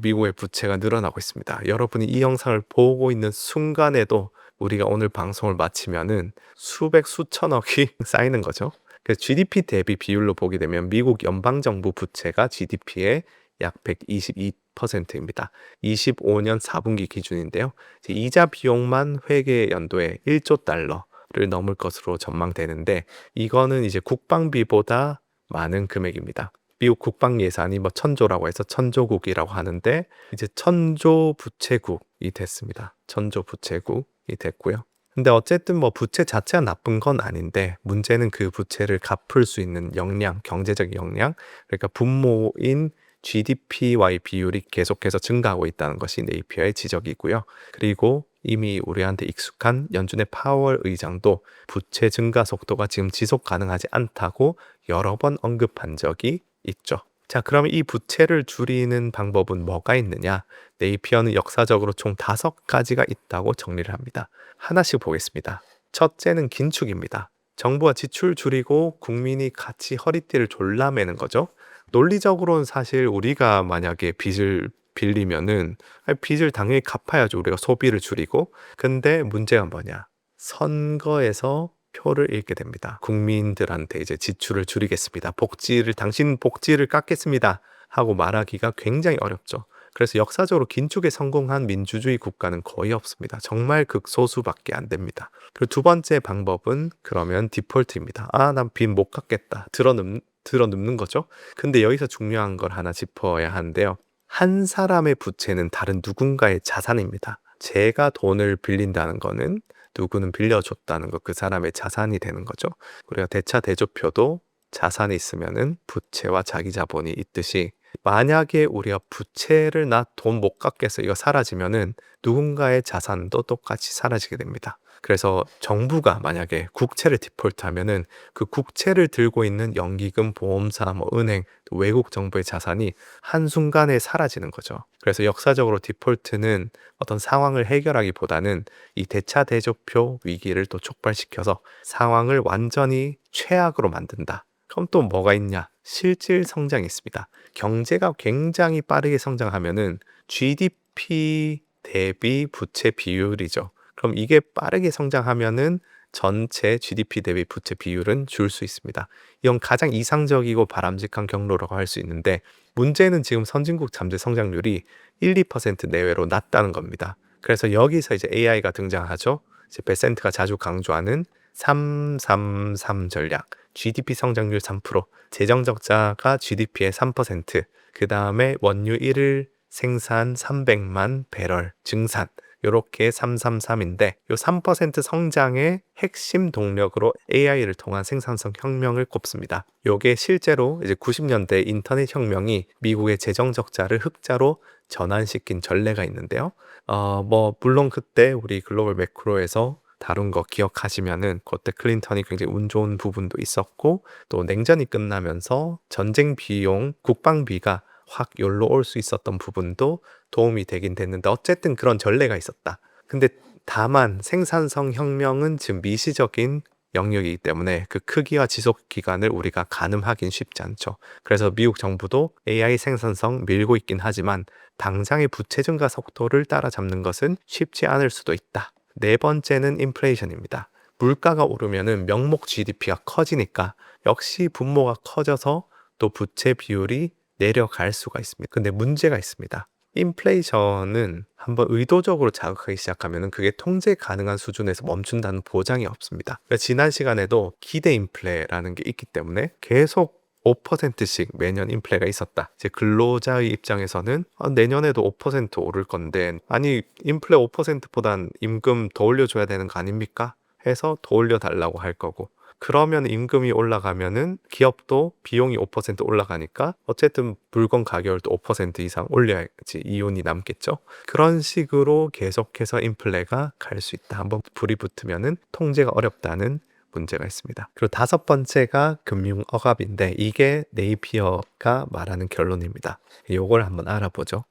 미국의 부채가 늘어나고 있습니다. 여러분이 이 영상을 보고 있는 순간에도 우리가 오늘 방송을 마치면은 수백 수천억이 쌓이는 거죠. 그래서 GDP 대비 비율로 보게 되면 미국 연방정부 부채가 GDP의 약 122%입니다. 25년 4분기 기준인데요. 이자 비용만 회계 연도에 1조 달러를 넘을 것으로 전망되는데 이거는 이제 국방비보다 많은 금액입니다. 미국 국방 예산이 뭐 천조라고 해서 천조국이라고 하는데 이제 천조 부채국이 됐습니다. 천조 부채국이 됐고요. 근데 어쨌든 뭐 부채 자체가 나쁜 건 아닌데 문제는 그 부채를 갚을 수 있는 역량, 경제적 역량, 그러니까 분모인 GDP와의 비율이 계속해서 증가하고 있다는 것이 네이피어의 지적이고요. 그리고 이미 우리한테 익숙한 연준의 파월 의장도 부채 증가 속도가 지금 지속 가능하지 않다고 여러 번 언급한 적이 있죠. 자, 그러면 이 부채를 줄이는 방법은 뭐가 있느냐? 네이피어는 역사적으로 총 5가지가 있다고 정리를 합니다. 하나씩 보겠습니다. 첫째는 긴축입니다. 정부가 지출 줄이고 국민이 같이 허리띠를 졸라매는 거죠. 논리적으로는 사실 우리가 만약에 빚을 빌리면은 빚을 당연히 갚아야죠. 우리가 소비를 줄이고. 근데 문제가 뭐냐? 선거에서 표를 잃게 됩니다. 국민들한테 이제 지출을 줄이겠습니다. 당신 복지를 깎겠습니다. 하고 말하기가 굉장히 어렵죠. 그래서 역사적으로 긴축에 성공한 민주주의 국가는 거의 없습니다. 정말 극소수밖에 안 됩니다. 그리고 두 번째 방법은 그러면 디폴트입니다. 난 빚 못 갚겠다. 들어눕는 거죠. 근데 여기서 중요한 걸 하나 짚어야 하는데요. 한 사람의 부채는 다른 누군가의 자산입니다. 제가 돈을 빌린다는 거는 누구는 빌려줬다는 거, 그 사람의 자산이 되는 거죠. 우리가 대차 대조표도 자산이 있으면은 부채와 자기 자본이 있듯이 만약에 우리가 부채를 나 돈 못 갚겠어 이거 사라지면은 누군가의 자산도 똑같이 사라지게 됩니다. 그래서 정부가 만약에 국채를 디폴트하면은 그 국채를 들고 있는 연기금, 보험사, 뭐 은행, 또 외국 정부의 자산이 한순간에 사라지는 거죠. 그래서 역사적으로 디폴트는 어떤 상황을 해결하기보다는 이 대차 대조표 위기를 또 촉발시켜서 상황을 완전히 최악으로 만든다. 그럼 또 뭐가 있냐? 실질 성장이 있습니다. 경제가 굉장히 빠르게 성장하면은 GDP 대비 부채 비율이죠. 그럼 이게 빠르게 성장하면은 전체 GDP 대비 부채 비율은 줄 수 있습니다. 이건 가장 이상적이고 바람직한 경로라고 할 수 있는데 문제는 지금 선진국 잠재 성장률이 1, 2% 내외로 낮다는 겁니다. 그래서 여기서 이제 AI가 등장하죠. 이제 베센트가 자주 강조하는 333 전략. GDP 성장률 3%, 재정 적자가 GDP의 3%, 그 다음에 원유 1을 생산 300만 배럴 증산. 요렇게 333인데 요 3% 성장의 핵심 동력으로 AI를 통한 생산성 혁명을 꼽습니다. 요게 실제로 이제 90년대 인터넷 혁명이 미국의 재정 적자를 흑자로 전환시킨 전례가 있는데요. 물론 그때 우리 글로벌 매크로에서 다룬 거 기억하시면은 그때 클린턴이 굉장히 운 좋은 부분도 있었고 또 냉전이 끝나면서 전쟁 비용, 국방비가 확 열로 올 수 있었던 부분도 도움이 되긴 됐는데 어쨌든 그런 전례가 있었다. 근데 다만 생산성 혁명은 지금 미시적인 영역이기 때문에 그 크기와 지속 기간을 우리가 가늠하긴 쉽지 않죠. 그래서 미국 정부도 AI 생산성 밀고 있긴 하지만 당장의 부채 증가 속도를 따라잡는 것은 쉽지 않을 수도 있다. 네 번째는 인플레이션입니다. 물가가 오르면은 명목 GDP가 커지니까 역시 분모가 커져서 또 부채 비율이 내려갈 수가 있습니다. 근데 문제가 있습니다. 인플레이션은 한번 의도적으로 자극하기 시작하면 그게 통제 가능한 수준에서 멈춘다는 보장이 없습니다. 그러니까 지난 시간에도 기대 인플레라는 게 있기 때문에 계속 5%씩 매년 인플레가 있었다. 이제 근로자의 입장에서는 내년에도 5% 오를 건데 아니 인플레 5%보단 임금 더 올려줘야 되는 거 아닙니까? 해서 더 올려달라고 할 거고 그러면 임금이 올라가면은 기업도 비용이 5% 올라가니까 어쨌든 물건 가격을 또 5% 이상 올려야지 이윤이 남겠죠. 그런 식으로 계속해서 인플레가 갈 수 있다. 한번 불이 붙으면은 통제가 어렵다는 문제가 있습니다. 그리고 다섯 번째가 금융 억압인데 이게 네이피어가 말하는 결론입니다. 이걸 한번 알아보죠.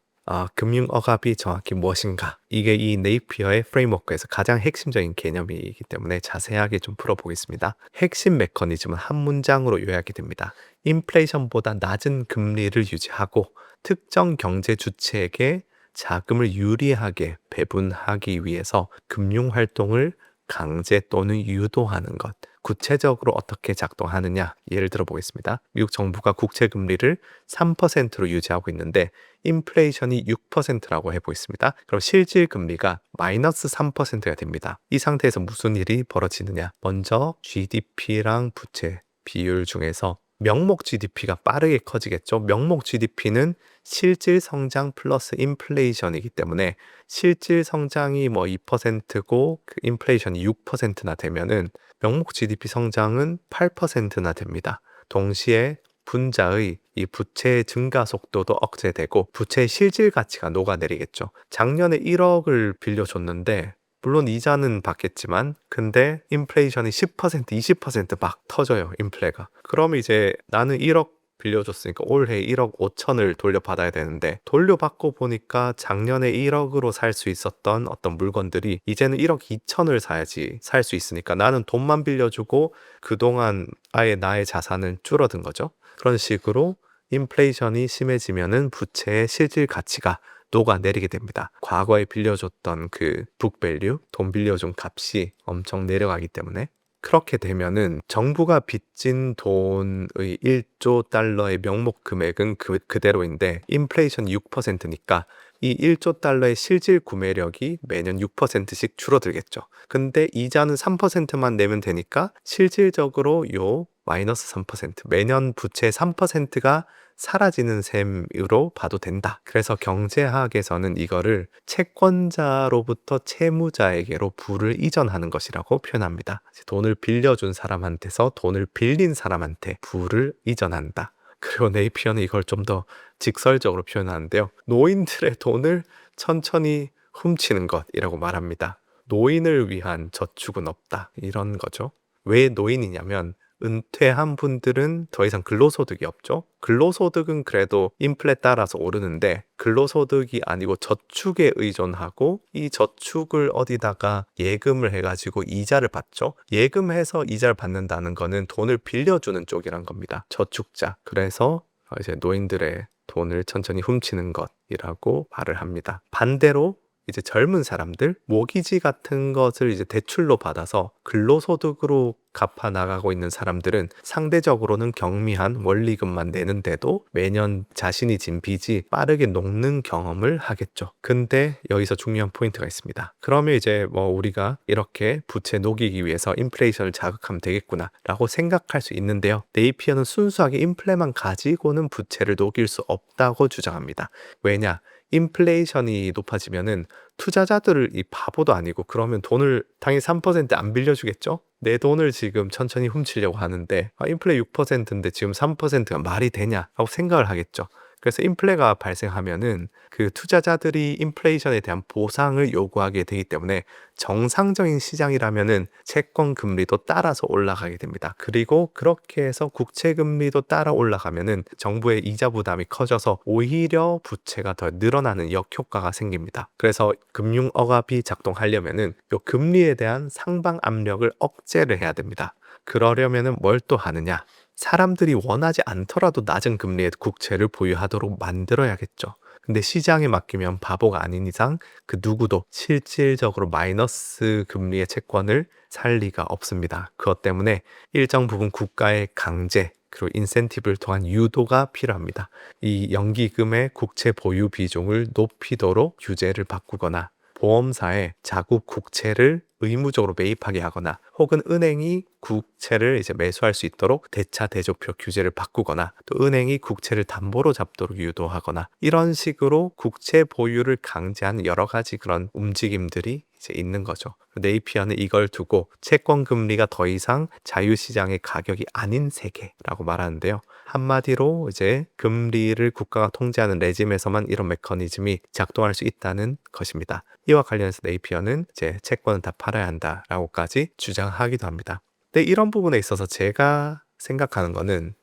금융 억압이 정확히 무엇인가? 이게 이 네이피어의 프레임워크에서 가장 핵심적인 개념이기 때문에 자세하게 좀 풀어보겠습니다. 핵심 메커니즘은 한 문장으로 요약이 됩니다. 인플레이션보다 낮은 금리를 유지하고 특정 경제 주체에게 자금을 유리하게 배분하기 위해서 금융 활동을 강제 또는 유도하는 것. 구체적으로 어떻게 작동하느냐? 예를 들어 보겠습니다. 미국 정부가 국채 금리를 3%로 유지하고 있는데 인플레이션이 6%라고 해보겠습니다. 그럼 실질 금리가 마이너스 3%가 됩니다. 이 상태에서 무슨 일이 벌어지느냐? 먼저 GDP랑 부채 비율 중에서 명목 GDP가 빠르게 커지겠죠. 명목 GDP는 실질 성장 플러스 인플레이션이기 때문에 실질 성장이 뭐 2%고 그 인플레이션이 6%나 되면은 명목 GDP 성장은 8%나 됩니다. 동시에 분자의 이 부채의 증가 속도도 억제되고 부채의 실질 가치가 녹아내리겠죠. 작년에 1억을 빌려줬는데 물론 이자는 받겠지만 근데 인플레이션이 10%, 20%막 터져요. 인플레가. 그럼 이제 나는 1억 빌려줬으니까 올해 1억 5천을 돌려받아야 되는데 돌려받고 보니까 작년에 1억으로 살 수 있었던 어떤 물건들이 이제는 1억 2천을 사야지 살 수 있으니까 나는 돈만 빌려주고 그동안 아예 나의 자산은 줄어든 거죠. 그런 식으로 인플레이션이 심해지면은 부채의 실질 가치가 녹아내리게 됩니다. 과거에 빌려줬던 그 북밸류, 돈 빌려준 값이 엄청 내려가기 때문에 그렇게 되면은 정부가 빚진 돈의 1조 달러의 명목 금액은 그대로인데 인플레이션 6%니까 이 1조 달러의 실질 구매력이 매년 6%씩 줄어들겠죠. 근데 이자는 3%만 내면 되니까 실질적으로 요 마이너스 3%, 매년 부채 3%가 사라지는 셈으로 봐도 된다. 그래서 경제학에서는 이거를 채권자로부터 채무자에게로 부를 이전하는 것이라고 표현합니다. 돈을 빌려준 사람한테서 돈을 빌린 사람한테 부를 이전한다. 그리고 네이피어는 이걸 좀 더 직설적으로 표현하는데요. 노인들의 돈을 천천히 훔치는 것이라고 말합니다. 노인을 위한 저축은 없다. 이런 거죠. 왜 노인이냐면 은퇴한 분들은 더 이상 근로소득이 없죠. 근로소득은 그래도 인플레 따라서 오르는데 근로소득이 아니고 저축에 의존하고 이 저축을 어디다가 예금을 해가지고 이자를 받죠. 예금해서 이자를 받는다는 거는 돈을 빌려주는 쪽이란 겁니다. 저축자. 그래서 이제 노인들의 돈을 천천히 훔치는 것이라고 말을 합니다. 반대로 이제 젊은 사람들, 모기지 같은 것을 이제 대출로 받아서 근로소득으로 갚아 나가고 있는 사람들은 상대적으로는 경미한 원리금만 내는데도 매년 자신이 진 빚이 빠르게 녹는 경험을 하겠죠. 근데 여기서 중요한 포인트가 있습니다. 그러면 이제 뭐 우리가 이렇게 부채 녹이기 위해서 인플레이션을 자극하면 되겠구나 라고 생각할 수 있는데요. 네이피어는 순수하게 인플레만 가지고는 부채를 녹일 수 없다고 주장합니다. 왜냐? 인플레이션이 높아지면은 투자자들을 이 바보도 아니고 그러면 돈을 당연히 3%안 빌려주겠죠? 내 돈을 지금 천천히 훔치려고 하는데 인플레 6%인데 지금 3%가 말이 되냐 하고 생각을 하겠죠. 그래서 인플레가 발생하면은 그 투자자들이 인플레이션에 대한 보상을 요구하게 되기 때문에 정상적인 시장이라면은 채권 금리도 따라서 올라가게 됩니다. 그리고 그렇게 해서 국채 금리도 따라 올라가면은 정부의 이자 부담이 커져서 오히려 부채가 더 늘어나는 역효과가 생깁니다. 그래서 금융 억압이 작동하려면은 요 금리에 대한 상방 압력을 억제를 해야 됩니다. 그러려면은 뭘 또 하느냐? 사람들이 원하지 않더라도 낮은 금리의 국채를 보유하도록 만들어야겠죠. 근데 시장에 맡기면 바보가 아닌 이상 그 누구도 실질적으로 마이너스 금리의 채권을 살 리가 없습니다. 그것 때문에 일정 부분 국가의 강제 그리고 인센티브를 통한 유도가 필요합니다. 이 연기금의 국채 보유 비중을 높이도록 규제를 바꾸거나 보험사에 자국 국채를 의무적으로 매입하게 하거나 혹은 은행이 국채를 이제 매수할 수 있도록 대차 대조표 규제를 바꾸거나 또 은행이 국채를 담보로 잡도록 유도하거나 이런 식으로 국채 보유를 강제하는 여러 가지 그런 움직임들이 이제 있는 거죠. 네이피어는 이걸 두고 채권 금리가 더 이상 자유시장의 가격이 아닌 세계라고 말하는데요. 한마디로 이제 금리를 국가가 통제하는 레짐에서만 이런 메커니즘이 작동할 수 있다는 것입니다. 이와 관련해서 네이피어는 이제 채권은 다 팔아야 한다라고까지 주장하기도 합니다. 근데 이런 부분에 있어서 제가 생각하는 거는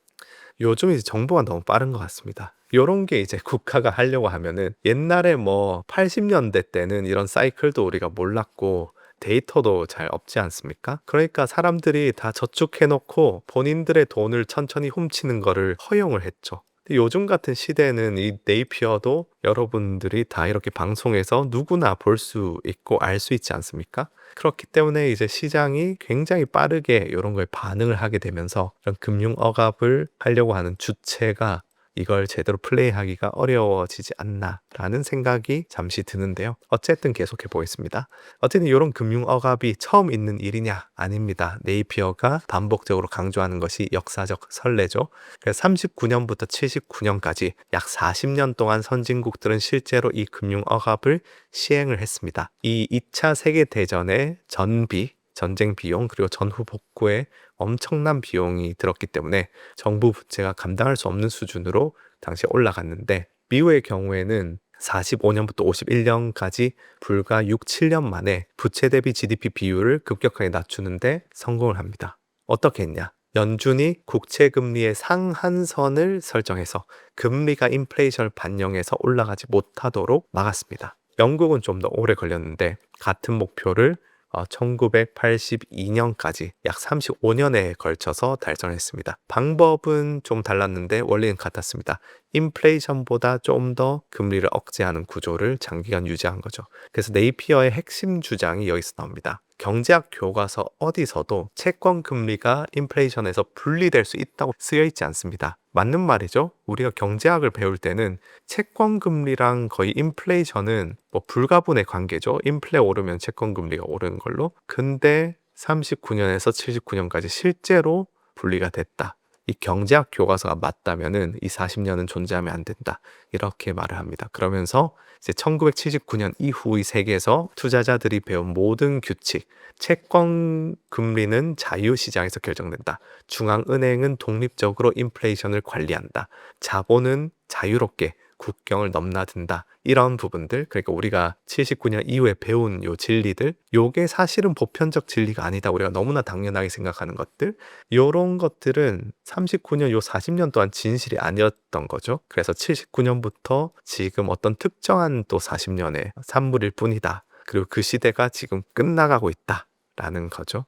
요즘 이제 정보가 너무 빠른 것 같습니다. 요런 게 이제 국가가 하려고 하면은 옛날에 뭐 80년대 때는 이런 사이클도 우리가 몰랐고 데이터도 잘 없지 않습니까? 그러니까 사람들이 다 저축해놓고 본인들의 돈을 천천히 훔치는 거를 허용을 했죠. 근데 요즘 같은 시대는 이 네이피어도 여러분들이 다 이렇게 방송에서 누구나 볼 수 있고 알 수 있지 않습니까? 그렇기 때문에 이제 시장이 굉장히 빠르게 이런 거에 반응을 하게 되면서 이런 금융 억압을 하려고 하는 주체가 이걸 제대로 플레이하기가 어려워지지 않나라는 생각이 잠시 드는데요. 어쨌든 계속해 보겠습니다. 어쨌든 이런 금융 억압이 처음 있는 일이냐? 아닙니다. 네이피어가 반복적으로 강조하는 것이 역사적 선례죠. 그래서 39년부터 79년까지 약 40년 동안 선진국들은 실제로 이 금융 억압을 시행을 했습니다. 이 2차 세계대전의 전쟁 비용 그리고 전후 복구에 엄청난 비용이 들었기 때문에 정부 부채가 감당할 수 없는 수준으로 당시에 올라갔는데 미국의 경우에는 45년부터 51년까지 불과 6, 7년 만에 부채 대비 GDP 비율을 급격하게 낮추는데 성공을 합니다. 어떻게 했냐? 연준이 국채 금리의 상한선을 설정해서 금리가 인플레이션을 반영해서 올라가지 못하도록 막았습니다. 영국은 좀 더 오래 걸렸는데 같은 목표를 1982년까지 약 35년에 걸쳐서 달성했습니다. 방법은 좀 달랐는데 원리는 같았습니다. 인플레이션보다 좀 더 금리를 억제하는 구조를 장기간 유지한 거죠. 그래서 네이피어의 핵심 주장이 여기서 나옵니다. 경제학 교과서 어디서도 채권 금리가 인플레이션에서 분리될 수 있다고 쓰여 있지 않습니다. 맞는 말이죠. 우리가 경제학을 배울 때는 채권 금리랑 거의 인플레이션은 뭐 불가분의 관계죠. 인플레 오르면 채권 금리가 오르는 걸로. 근데 39년에서 79년까지 실제로 분리가 됐다. 이 경제학 교과서가 맞다면은 이 40년은 존재하면 안 된다. 이렇게 말을 합니다. 그러면서 이제 1979년 이후의 세계에서 투자자들이 배운 모든 규칙, 채권 금리는 자유시장에서 결정된다. 중앙은행은 독립적으로 인플레이션을 관리한다. 자본은 자유롭게 국경을 넘나든다. 이런 부분들, 그러니까 우리가 79년 이후에 배운 요 진리들, 요게 사실은 보편적 진리가 아니다. 우리가 너무나 당연하게 생각하는 것들, 요런 것들은 39년 요 40년 동안 진실이 아니었던 거죠. 그래서 79년부터 지금 어떤 특정한 또 40년의 산물일 뿐이다. 그리고 그 시대가 지금 끝나가고 있다라는 거죠.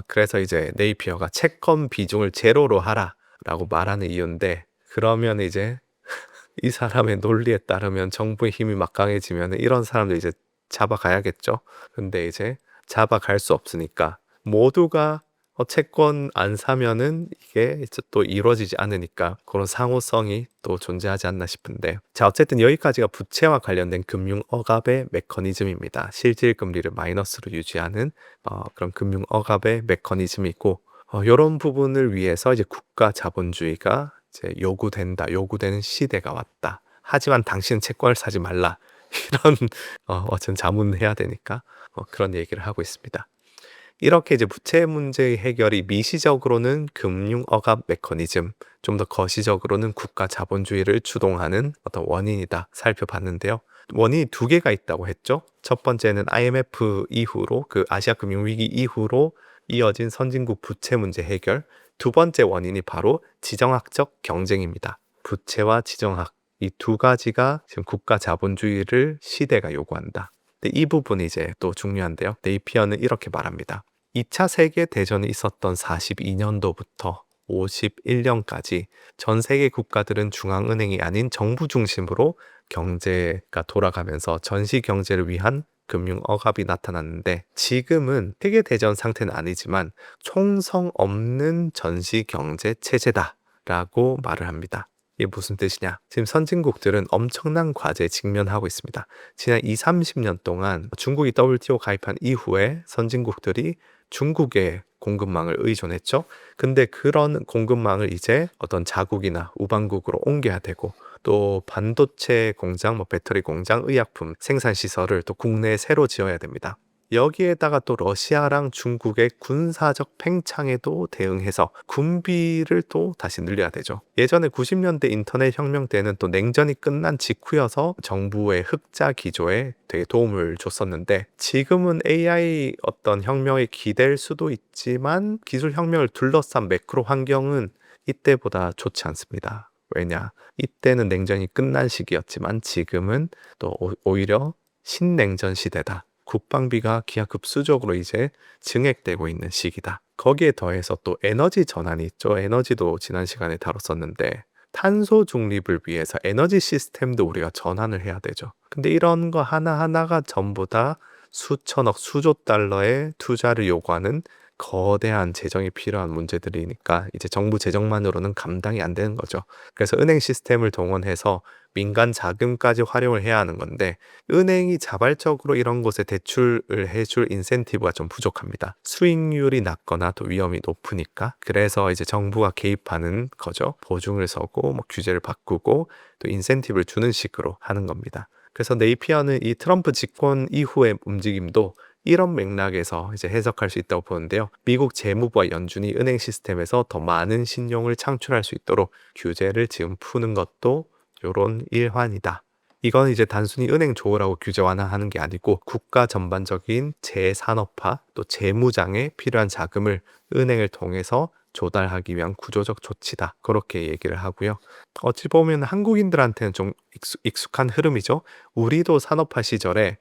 그래서 이제 네이피어가 채권 비중을 제로로 하라라고 말하는 이유인데, 그러면 이제 이 사람의 논리에 따르면 정부의 힘이 막강해지면 이런 사람들 이제 잡아가야겠죠. 근데 이제 잡아갈 수 없으니까 모두가 채권 안 사면은 이게 이제 또 이루어지지 않으니까 그런 상호성이 또 존재하지 않나 싶은데, 자, 어쨌든 여기까지가 부채와 관련된 금융 억압의 메커니즘입니다. 실질 금리를 마이너스로 유지하는 그런 금융 억압의 메커니즘이고, 이런 부분을 위해서 이제 국가 자본주의가 이제 요구되는 시대가 왔다. 하지만 당신은 채권을 사지 말라. 이런 어쨌든 자문해야 되니까 그런 얘기를 하고 있습니다. 이렇게 이제 부채 문제의 해결이 미시적으로는 금융 억압 메커니즘, 좀 더 거시적으로는 국가 자본주의를 주동하는 어떤 원인이다 살펴봤는데요. 원인이 두 개가 있다고 했죠. 첫 번째는 IMF 이후로, 그 아시아 금융 위기 이후로 이어진 선진국 부채 문제 해결. 두 번째 원인이 바로 지정학적 경쟁입니다. 부채와 지정학, 이 두 가지가 지금 국가 자본주의를 시대가 요구한다. 근데 이 부분이 이제 또 중요한데요. 네이피어는 이렇게 말합니다. 2차 세계대전이 있었던 42년도부터 51년까지 전 세계 국가들은 중앙은행이 아닌 정부 중심으로 경제가 돌아가면서 전시 경제를 위한 금융 억압이 나타났는데, 지금은 세계대전 상태는 아니지만 총성 없는 전시 경제 체제다라고 말을 합니다. 이게 무슨 뜻이냐? 지금 선진국들은 엄청난 과제에 직면하고 있습니다. 지난 20, 30년 동안 중국이 WTO 가입한 이후에 선진국들이 중국의 공급망을 의존했죠. 근데 그런 공급망을 이제 어떤 자국이나 우방국으로 옮겨야 되고, 또 반도체 공장, 배터리 공장, 의약품 생산 시설을 또 국내에 새로 지어야 됩니다. 여기에다가 또 러시아랑 중국의 군사적 팽창에도 대응해서 군비를 또 다시 늘려야 되죠. 예전에 90년대 인터넷 혁명 때는 또 냉전이 끝난 직후여서 정부의 흑자 기조에 되게 도움을 줬었는데, 지금은 AI 어떤 혁명에 기댈 수도 있지만 기술 혁명을 둘러싼 매크로 환경은 이때보다 좋지 않습니다. 왜냐? 이때는 냉전이 끝난 시기였지만 지금은 또 오히려 신냉전 시대다. 국방비가 기하급수적으로 이제 증액되고 있는 시기다. 거기에 더해서 또 에너지 전환이 있죠. 에너지도 지난 시간에 다뤘었는데 탄소 중립을 위해서 에너지 시스템도 우리가 전환을 해야 되죠. 근데 이런 거 하나하나가 전부 다 수천억, 수조 달러의 투자를 요구하는 거대한 재정이 필요한 문제들이니까 이제 정부 재정만으로는 감당이 안 되는 거죠. 그래서 은행 시스템을 동원해서 민간 자금까지 활용을 해야 하는 건데 은행이 자발적으로 이런 곳에 대출을 해줄 인센티브가 좀 부족합니다. 수익률이 낮거나 또 위험이 높으니까. 그래서 이제 정부가 개입하는 거죠. 보증을 서고 뭐 규제를 바꾸고 또 인센티브를 주는 식으로 하는 겁니다. 그래서 네이피어는 이 트럼프 집권 이후의 움직임도 이런 맥락에서 이제 해석할 수 있다고 보는데요. 미국 재무부와 연준이 은행 시스템에서 더 많은 신용을 창출할 수 있도록 규제를 지금 푸는 것도 이런 일환이다. 이건 이제 단순히 은행 조어라고 규제 완화하는 게 아니고 국가 전반적인 재산업화 또 재무장에 필요한 자금을 은행을 통해서 조달하기 위한 구조적 조치다. 그렇게 얘기를 하고요. 어찌 보면 한국인들한테는 좀 익숙한 흐름이죠. 우리도 산업화 시절에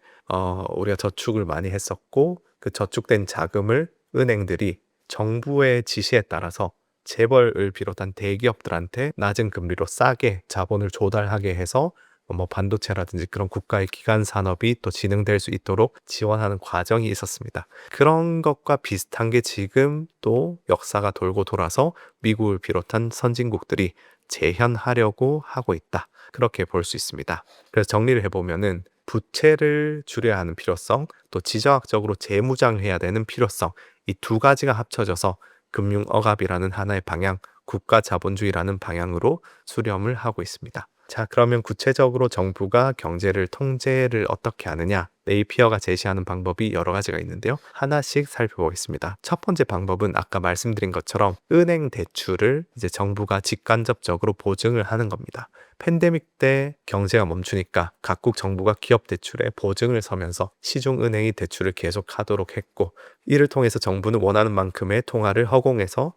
우리가 저축을 많이 했었고 그 저축된 자금을 은행들이 정부의 지시에 따라서 재벌을 비롯한 대기업들한테 낮은 금리로 싸게 자본을 조달하게 해서 뭐 반도체라든지 그런 국가의 기간 산업이 또 진행될 수 있도록 지원하는 과정이 있었습니다. 그런 것과 비슷한 게 지금 또 역사가 돌고 돌아서 미국을 비롯한 선진국들이 재현하려고 하고 있다. 그렇게 볼 수 있습니다. 그래서 정리를 해보면은 부채를 줄여야 하는 필요성, 또 지정학적으로 재무장해야 되는 필요성, 이 두 가지가 합쳐져서 금융억압이라는 하나의 방향, 국가 자본주의라는 방향으로 수렴을 하고 있습니다. 자, 그러면 구체적으로 정부가 경제를 통제를 어떻게 하느냐? 네이피어가 제시하는 방법이 여러 가지가 있는데요. 하나씩 살펴보겠습니다. 첫 번째 방법은 아까 말씀드린 것처럼 은행 대출을 이제 정부가 직간접적으로 보증을 하는 겁니다. 팬데믹 때 경제가 멈추니까 각국 정부가 기업 대출에 보증을 서면서 시중은행이 대출을 계속하도록 했고 이를 통해서 정부는 원하는 만큼의 통화를 허공해서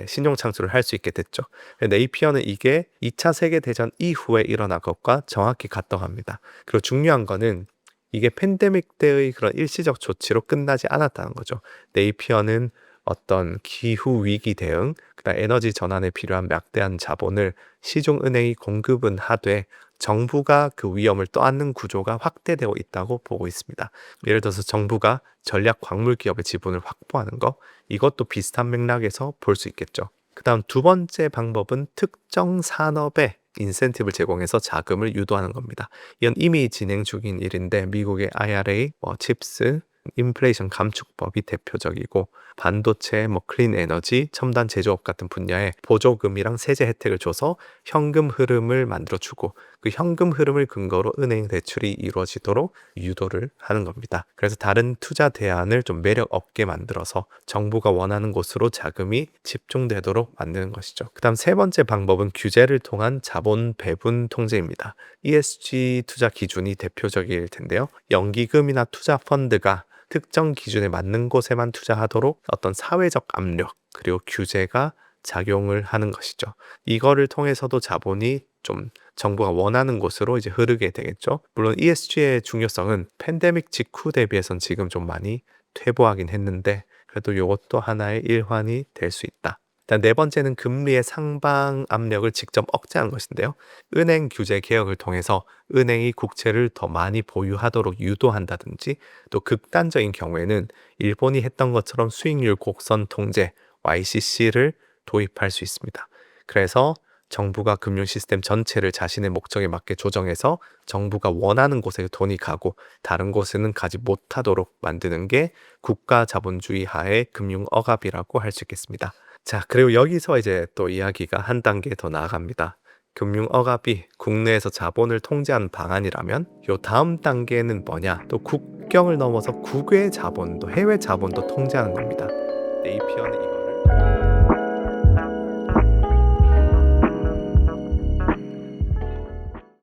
신용 창출을 할 수 있게 됐죠. 네이피어는 이게 2차 세계대전 이후에 일어난 것과 정확히 같다고 합니다. 그리고 중요한 거는 이게 팬데믹 때의 그런 일시적 조치로 끝나지 않았다는 거죠. 네이피어는 어떤 기후 위기 대응, 그다음 에너지 전환에 필요한 막대한 자본을 시중은행이 공급은 하되 정부가 그 위험을 떠안는 구조가 확대되어 있다고 보고 있습니다. 예를 들어서 정부가 전략 광물 기업의 지분을 확보하는 거, 이것도 비슷한 맥락에서 볼 수 있겠죠. 그 다음 두 번째 방법은 특정 산업에 인센티브를 제공해서 자금을 유도하는 겁니다. 이건 이미 진행 중인 일인데 미국의 IRA, 칩스, 인플레이션 감축법이 대표적이고 반도체, 클린 에너지, 첨단 제조업 같은 분야에 보조금이랑 세제 혜택을 줘서 현금 흐름을 만들어주고 그 현금 흐름을 근거로 은행 대출이 이루어지도록 유도를 하는 겁니다. 그래서 다른 투자 대안을 좀 매력 없게 만들어서 정부가 원하는 곳으로 자금이 집중되도록 만드는 것이죠. 그 다음 세 번째 방법은 규제를 통한 자본 배분 통제입니다. ESG 투자 기준이 대표적일 텐데요. 연기금이나 투자 펀드가 특정 기준에 맞는 곳에만 투자하도록 어떤 사회적 압력 그리고 규제가 작용을 하는 것이죠. 이거를 통해서도 자본이 좀 정부가 원하는 곳으로 이제 흐르게 되겠죠. 물론 ESG의 중요성은 팬데믹 직후 대비해선 지금 좀 많이 퇴보하긴 했는데 그래도 이것도 하나의 일환이 될 수 있다. 일단 네 번째는 금리의 상방 압력을 직접 억제하는 것인데요. 은행 규제 개혁을 통해서 은행이 국채를 더 많이 보유하도록 유도한다든지 또 극단적인 경우에는 일본이 했던 것처럼 수익률 곡선 통제 YCC를 도입할 수 있습니다. 그래서 정부가 금융 시스템 전체를 자신의 목적에 맞게 조정해서 정부가 원하는 곳에 돈이 가고 다른 곳에는 가지 못하도록 만드는 게 국가 자본주의 하의 금융 억압이라고 할 수 있겠습니다. 자, 그리고 여기서 이제 또 이야기가 한 단계 더 나아갑니다. 금융 억압이 국내에서 자본을 통제하는 방안이라면 요 다음 단계는 뭐냐? 또 국경을 넘어서 국외 자본도 해외 자본도 통제하는 겁니다. 네이피어는